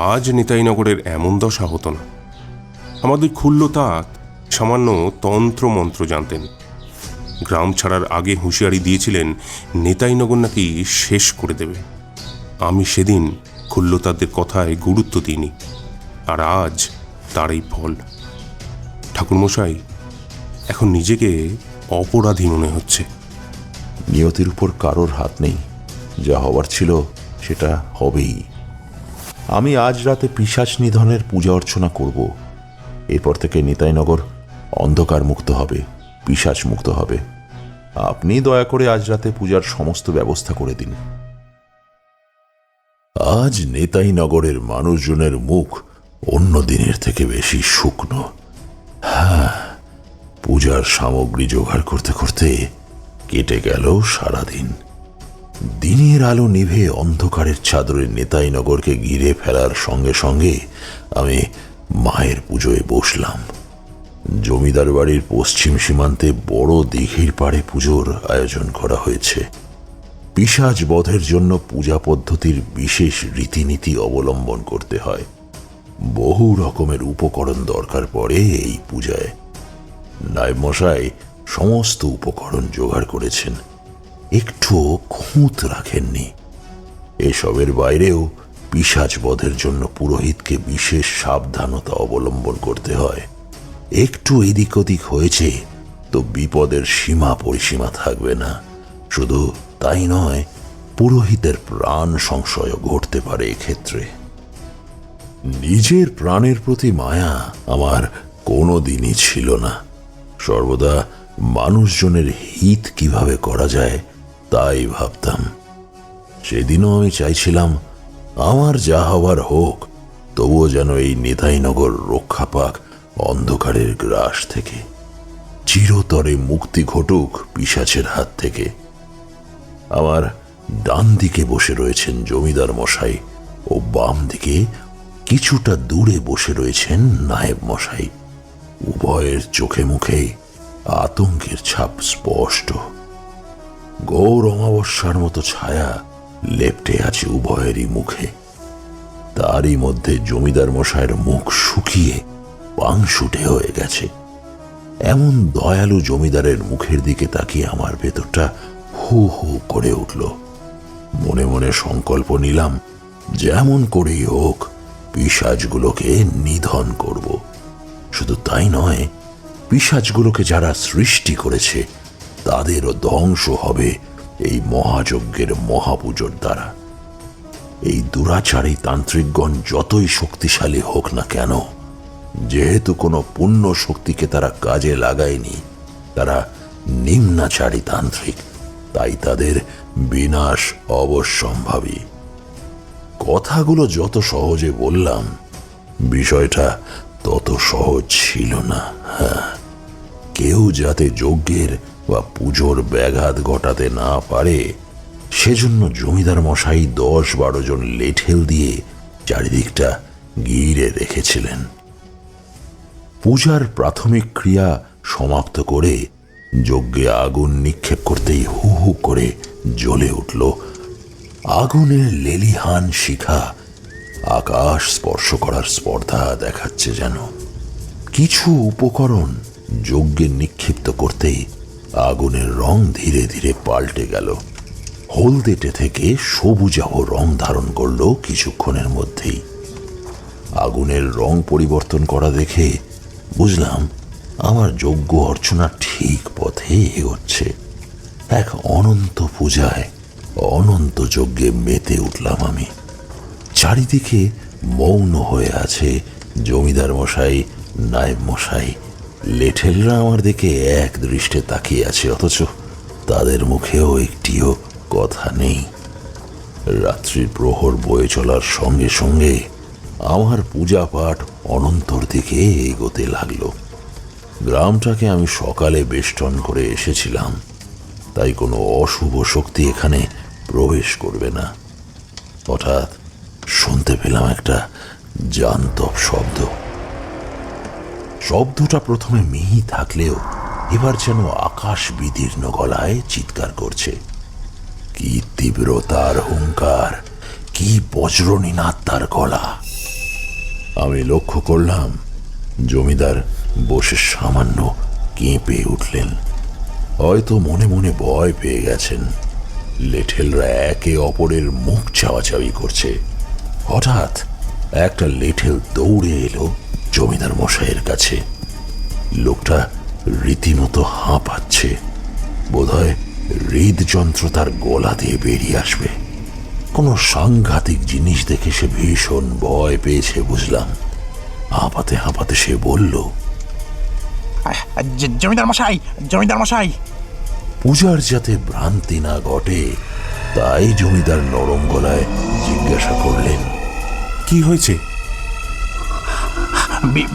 আজ নেতাইনগরের এমন দশা হতো না। আমাদের খুল্লতাত সামান্য তন্ত্র মন্ত্র জানতেন। গ্রাম ছাড়ার আগে হুঁশিয়ারি দিয়েছিলেন নেতাইনগর নাকি শেষ করে দেবে। আমি সেদিন খুল্লতাদের কথায় গুরুত্ব দিইনি, আর আজ তারই ফল। ঠাকুরমশাই, এখন নিজেকে অপরাধী মনে হচ্ছে। নিয়তির উপর কারোর হাত নেই, যা হবার ছিল সেটা হবেই। আমি আজ রাতে পিশাচ নিধনের পূজা অর্চনা করব। এরপর থেকে নিতাইনগর অন্ধকার মুক্ত হবে, পিশাচ মুক্ত হবে। আপনি দয়া করে আজ রাতে পূজার সমস্ত ব্যবস্থা করে দিন। আজ নেতাইনগরের মানুষজনের মুখ অন্য দিনের থেকে বেশি শুকনো। হ্যাঁ, পূজার সামগ্রী জোগাড় করতে করতে কেটে গেল সারাদিন। দিনের আলো নিভে অন্ধকারের চাদরে নেতাইনগরকে ঘিরে ফেলার সঙ্গে সঙ্গে আমি মায়ের পুজোয় বসলাম। জমিদার বাড়ির পশ্চিম সীমান্তে বড় দিঘির পাড়ে পুজোর আয়োজন করা হয়েছে। পিশাচ বধের জন্য পূজা পদ্ধতির বিশেষ রীতিনীতি অবলম্বন করতে হয়। বহু রকমের উপকরণ দরকার পড়ে এই পূজায়। নায়েব মশাই সমস্ত উপকরণ জোগাড় করেছেন, একটুও খুঁত রাখেননি। এসবের বাইরেও পিশাচ বধের জন্য পুরোহিতকে বিশেষ সাবধানতা অবলম্বন করতে হয়। একটু এদিক ওদিক হয়েছে তো বিপদের সীমা পরিসীমা থাকবে না। শুধু তাই নয়, পুরোহিতের প্রাণ সংশয় ঘটতে পারে এক্ষেত্রে। নিজের প্রাণের প্রতি মায়া আমার কোনো দিনই ছিল না। সর্বদা মানুষজনের হিত কিভাবে করা যায় তাই ভাবতাম। সেদিনও আমি চাইছিলাম আমার যা হবার হোক, তবুও যেন এই নেতাইনগর রক্ষা পাক অন্ধকারের গ্রাস থেকে, চিরতরে মুক্তি ঘটুক পিশাচের হাত থেকে। আমার ডান দিকে বসে রয়েছেন জমিদার মশাই ও বাম দিকে কিছুটা দূরে বসে রয়েছেন নায়েব মশাই। উভয়ের চোখে মুখে আতঙ্কের ছাপ স্পষ্ট। গৌর অমাবস্যার মতো ছায়া লেপ্টে আছে উভয়েরই মুখে। তারই মধ্যে জমিদার মশাইয়ের মুখ শুকিয়ে পাংশুটে হয়ে গেছে। এমন দয়ালু জমিদারের মুখের দিকে তাকিয়ে আমার ভেতরটা হু হু করে উঠল। মনে মনে সংকল্প নিলাম, যেমন করেই হোক পিশাচগুলোকে নিধন করব। শুধু তাই নয়, পিশাচগুলোকে যারা সৃষ্টি করেছে তাদেরও ধ্বংস হবে এই মহাযজ্ঞের মহাপুজোর দ্বারা। এই দুরাচারী তান্ত্রিকগণ যতই শক্তিশালী হোক না কেন, যেহেতু কোনো পুণ্য শক্তিকে তারা কাজে লাগায়নি, তারা নিম্নাচারী তান্ত্রিক, তাই তাদের বিনাশ অবশ্যম্ভাবী। কথাগুলো যত সহজে বললাম, বিষয়টা তত সহজ ছিল না। হ্যাঁ, কেউ যাতে যজ্ঞের বা পুজোর ব্যাঘাত ঘটাতে না পারে সেজন্য জমিদার মশাই 10-12 জন লেঠেল দিয়ে চারিদিকটা ঘিরে রেখেছিলেন। পূজার প্রাথমিক ক্রিয়া সমাপ্ত করে যজ্ঞে আগুন নিক্ষেপ করতেই হু হু করে জ্বলে উঠল আগুনের লেলিহান শিখা। আকাশ স্পর্শ করার স্পর্ধা দেখাচ্ছে যেন। কিছু উপকরণ যজ্ঞে নিক্ষিপ্ত করতেই আগুনের রং ধীরে ধীরে পাল্টে গেল। হলদেটে থেকে সবুজাভ রং ধারণ করল কিছুক্ষণের মধ্যেই। আগুনের রং পরিবর্তন করা দেখে বুঝলাম আমার যজ্ঞ অর্চনা ঠিক পথে এগোচ্ছে। এক অনন্ত পূজায় অনন্ত যজ্ঞে মেতে উঠলাম আমি। চারিদিকে মৌন হয়ে আছে জমিদার মশাই, নায়েব মশাই। লেঠেলরা আমার দিকে এক দৃষ্টে তাকিয়ে আছে, অথচ তাদের মুখেও একটিও কথা নেই। রাত্রির প্রহর বয়ে চলার সঙ্গে সঙ্গে আমার পূজা পাঠ অনন্তর দিকে এগোতে লাগলো। গ্রামটাকে আমি সকালে বেষ্টন করে এসেছিলাম, তাই কোনো অশুভ শক্তি এখানে প্রবেশ করবে না। হঠাৎ শুনতে পেলাম একটা জান্তব শব্দ। শব্দটা প্রথমে মিহি থাকলেও এবার যেন আকাশ বিদীর্ণ গলায় চিৎকার করছে। কি তীব্রতার হুঙ্কার, কি বজ্রনীনাদ তার গলা! আমি লক্ষ্য করলাম জমিদার বসে সামান্য কেঁপে উঠলেন। হয়তো মনে মনে ভয় পেয়ে গেছেন। লেঠেলরা একে অপরের মুখ চাওয়াচাওয়ি করছে। হঠাৎ একটা লেঠেল দৌড়ে এলো জমিদার মশাইয়ের কাছে। লোকটা রীতিমতো হাঁপাচ্ছে, বোধহয় হৃদযন্ত্র তার গলা দিয়ে বেরিয়ে আসবে। কোনো সাংঘাতিক জিনিস দেখে সে ভীষণ ভয় পেয়েছে বুঝলাম। হাঁপাতে হাঁপাতে সে বলল, জমিদার মশাই, জমিদার মশাই। পূজার যাতে ভ্রান্তি না ঘটে তাই জমিদার নরম গলায় জিজ্ঞাসা করলেন, কি হয়েছে?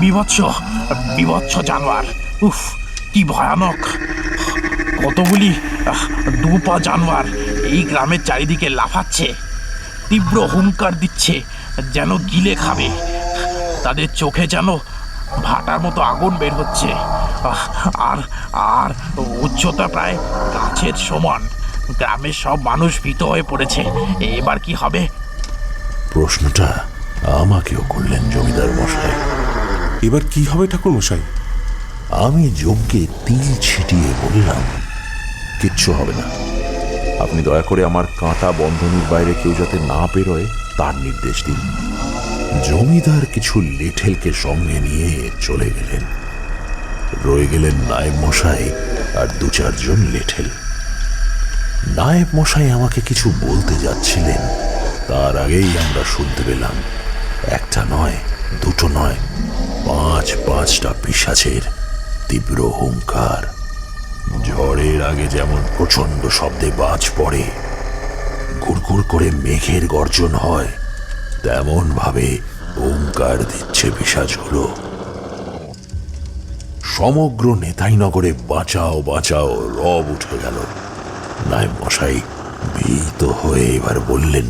বিভৎস, বিভৎস জানোয়ার। উফ, কি ভয়ানক! কতগুলি দুপা জানোয়ার এই গ্রামের চারিদিকে লাফাচ্ছে, তীব্র হুঙ্কার দিচ্ছে, যেন গিলে খাবে। তাদের চোখে যেন ভাটার মতো আগুন বের হচ্ছে, আর আর উচ্চতা প্রায় গাছের সমান। গ্রামের সব মানুষ ভীত হয়ে পড়েছে। এবার কি হবে? প্রশ্নটা আমাকেও করলেন জমিদার মশাই। এবার কি হবে ঠাকুর মশাই? আমি যজ্ঞে তিল ছিটিয়ে বললাম, কিচ্ছু হবে না। আপনি দয়া করে আমার কাঁটা বন্ধনীর বাইরে কেউ যাতে না বেরোয় তার নির্দেশ দিন। জমিদার কিছু লেঠেলকে সঙ্গে নিয়ে চলে গেলেন। রয়ে গেলেন নায়েব মশাই আর 2-4 লেঠেল। নায়েব মশাই আমাকে কিছু বলতে যাচ্ছিলেন, তার আগেই আমরা শুনতে পেলাম একটা নয়, দুটো নয়, 5-5টা পিশাচের তীব্র হুঙ্কার। ঝড়ের আগে যেমন প্রচন্ড শব্দে বাজ পড়ে, ঘুরঘুর করে মেঘের গর্জন হয়, তেমন ভাবে হুঙ্কার দিচ্ছে পিশাচগুলো। সমগ্র নেতাইনগরে বাঁচাও বাঁচাও রব উঠে গেল। নায়েব মশাই ভীত হয়ে এবার বললেন,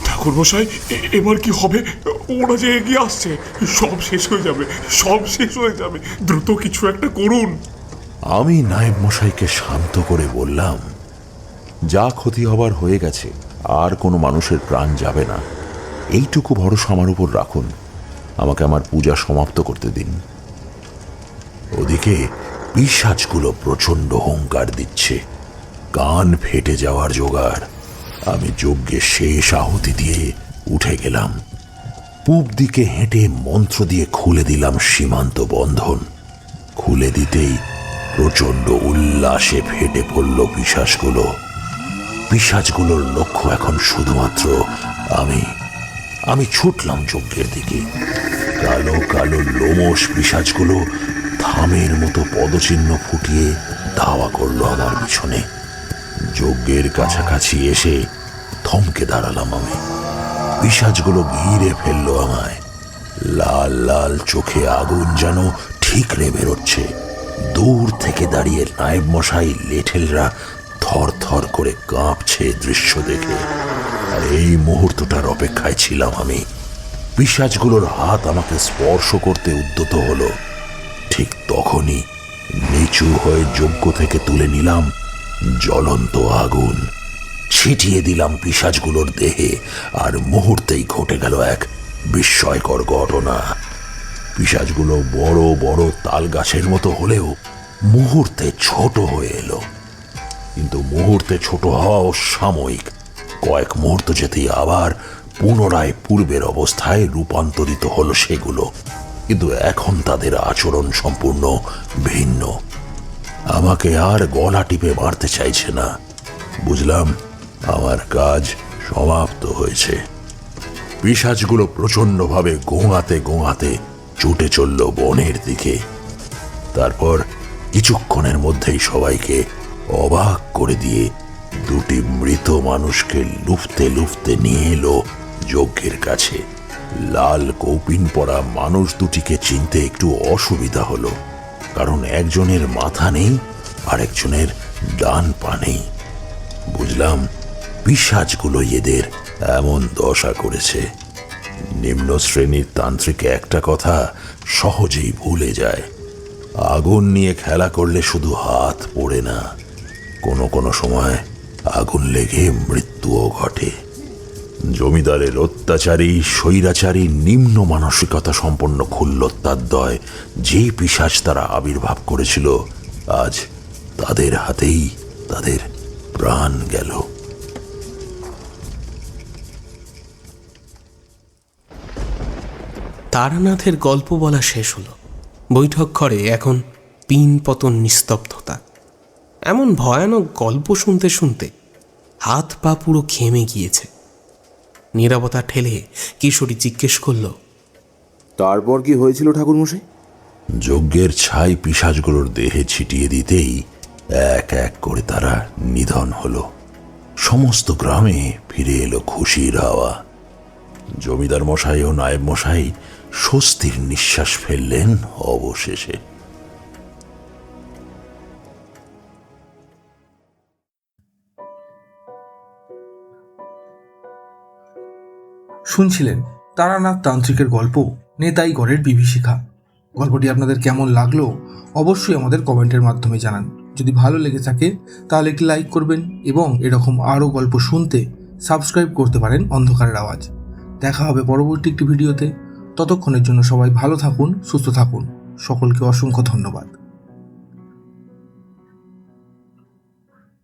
ঠাকুর মশাই, এবার কি হবে? ওরা যে এগিয়ে আসছে, সব শেষ হয়ে যাবে, সব শেষ হয়ে যাবে। দ্রুত কিছু একটা করুন। আমি নায়েব মশাইকে শান্ত করে বললাম, যা ক্ষতি হবার হয়ে গেছে, আর কোনো মানুষের প্রাণ যাবে না। এইটুকু ভরসা আমার উপর রাখুন, আমাকে আমার পূজা সমাপ্ত করতে দিন। ওদিকে পিশাচগুলো প্রচন্ড হুঙ্কার দিচ্ছে, কান ফেটে যাওয়ার জোগাড়। আমি যজ্ঞে শেষ আহুতি দিয়ে উঠে গেলাম। পূব দিকে হেঁটে মন্ত্র দিয়ে খুলে দিলাম সীমান্ত বন্ধন। খুলে দিতেই প্রচন্ড উল্লাসে ফেটে পড়ল পিশাচগুলো। পিশাচগুলোর লক্ষ্য এখন শুধুমাত্র আমি ছুটলাম যজ্ঞের দিকে। কালো কালো লোমশ পিশাচগুলো থামের মতো পদচিহ্ন ফুটিয়ে ধাওয়া করলো আমার পিছনে। যজ্ঞের কাছাকাছি এসে থমকে দাঁড়ালাম আমি। পিশাচগুলো ঘিরে ফেললো আমায়। লাল লাল চোখে আগুন যেন ঠিকরে বেরোচ্ছে। দূর থেকে দাঁড়িয়ে নায়েব মশাই লেঠেলরা থর থর করে কাঁপছে দৃশ্য দেখে। আর এই মুহূর্তটার অপেক্ষায় ছিলাম আমি। পিশাচগুলোর হাত আমাকে স্পর্শ করতে উদ্যত হলো। ঠিক তখনই নিচু হয়ে যজ্ঞ থেকে তুলে নিলাম জ্বলন্ত আগুন, ছিটিয়ে দিলাম পিশাচগুলোর দেহে। আর মুহূর্তেই ঘটে গেল এক বিস্ময়কর ঘটনা। পিশাচগুলো বড় বড় তাল গাছের মতো হলেও মুহূর্তে ছোট হয়ে এলো। কিন্তু মুহূর্তে ছোট হওয়াও সাময়িক। কয়েক মুহূর্ত যেতেই আবার পুনরায় পূর্বের অবস্থায় রূপান্তরিত হলো সেগুলো। কিন্তু এখন তাদের আচরণ সম্পূর্ণ ভিন্ন। আমাকে আর গলা টিপে মারতে চাইছে না। বুঝলাম আমার কাজ সমাপ্ত হয়েছে। পিশাচগুলো প্রচন্ডভাবে গোঙাতে গোঙাতে ছুটে চলল বনের দিকে। তারপর কিছুক্ষণের মধ্যেই সবাইকে অবাক করে দিয়ে 2টি মৃত মানুষকে লুফতে লুফতে নিয়ে এলো যজ্ঞের কাছে। লাল কৌপিন পরা মানুষ দুটিকে চিনতে একটু অসুবিধা হলো, কারণ একজনের মাথা নেই আর একজনের ডান পা নেই। বুঝলাম পিশাচগুলো এদের এমন দশা করেছে। নিম্ন শ্রেণীর তান্ত্রিক একটা কথা সহজেই ভুলে যায়, আগুন নিয়ে খেলা করলে শুধু হাত পড়ে না, কোনো কোনো সময় আগুন লেগে মৃত্যুও ঘটে। জমিদারের অত্যাচারী স্বৈরাচারী নিম্ন মানসিকতা সম্পন্ন খুল্লতাদ্বয় যে পিশাচ তারা আবির্ভাব করেছিল, আজ তাদের হাতেই তাদের প্রাণ গেল। তারানাথের গল্প বলা শেষ হলো। বৈঠক ঘরে এখন পিন পতন নিস্তব্ধতা। এমন ভয়ানক গল্প শুনতে শুনতে হাত পা পুরো ঘেমে গিয়েছে। নীরবতা ঠেলে কিশোরী জিজ্ঞেস করলো, তারপর কি হয়েছিল ঠাকুরমশাই? যজ্ঞের ছাই পিশাচগুলোর দেহে ছিটিয়ে দিতেই এক এক করে তারা নিধন হলো। সমস্ত গ্রামে ফিরে এলো খুশির হাওয়া। জমিদার মশাই ও নায়েব মশাই স্বস্তির নিঃশ্বাস ফেললেন অবশেষে। শুনছিলেন তারানাথ তান্ত্রিকের গল্প নেতাইগড়ের বিভীষিকা। গল্পটি আপনাদের কেমন লাগলো অবশ্যই আমাদের কমেন্টের মাধ্যমে জানান। যদি ভালো লেগে থাকে তাহলে একটি লাইক করবেন এবং এরকম আরও গল্প শুনতে সাবস্ক্রাইব করতে পারেন অন্ধকারের আওয়াজ। দেখা হবে পরবর্তী একটি ভিডিওতে। ততক্ষণের জন্য সবাই ভালো থাকুন, সুস্থ থাকুন। সকলকে অসংখ্য ধন্যবাদ।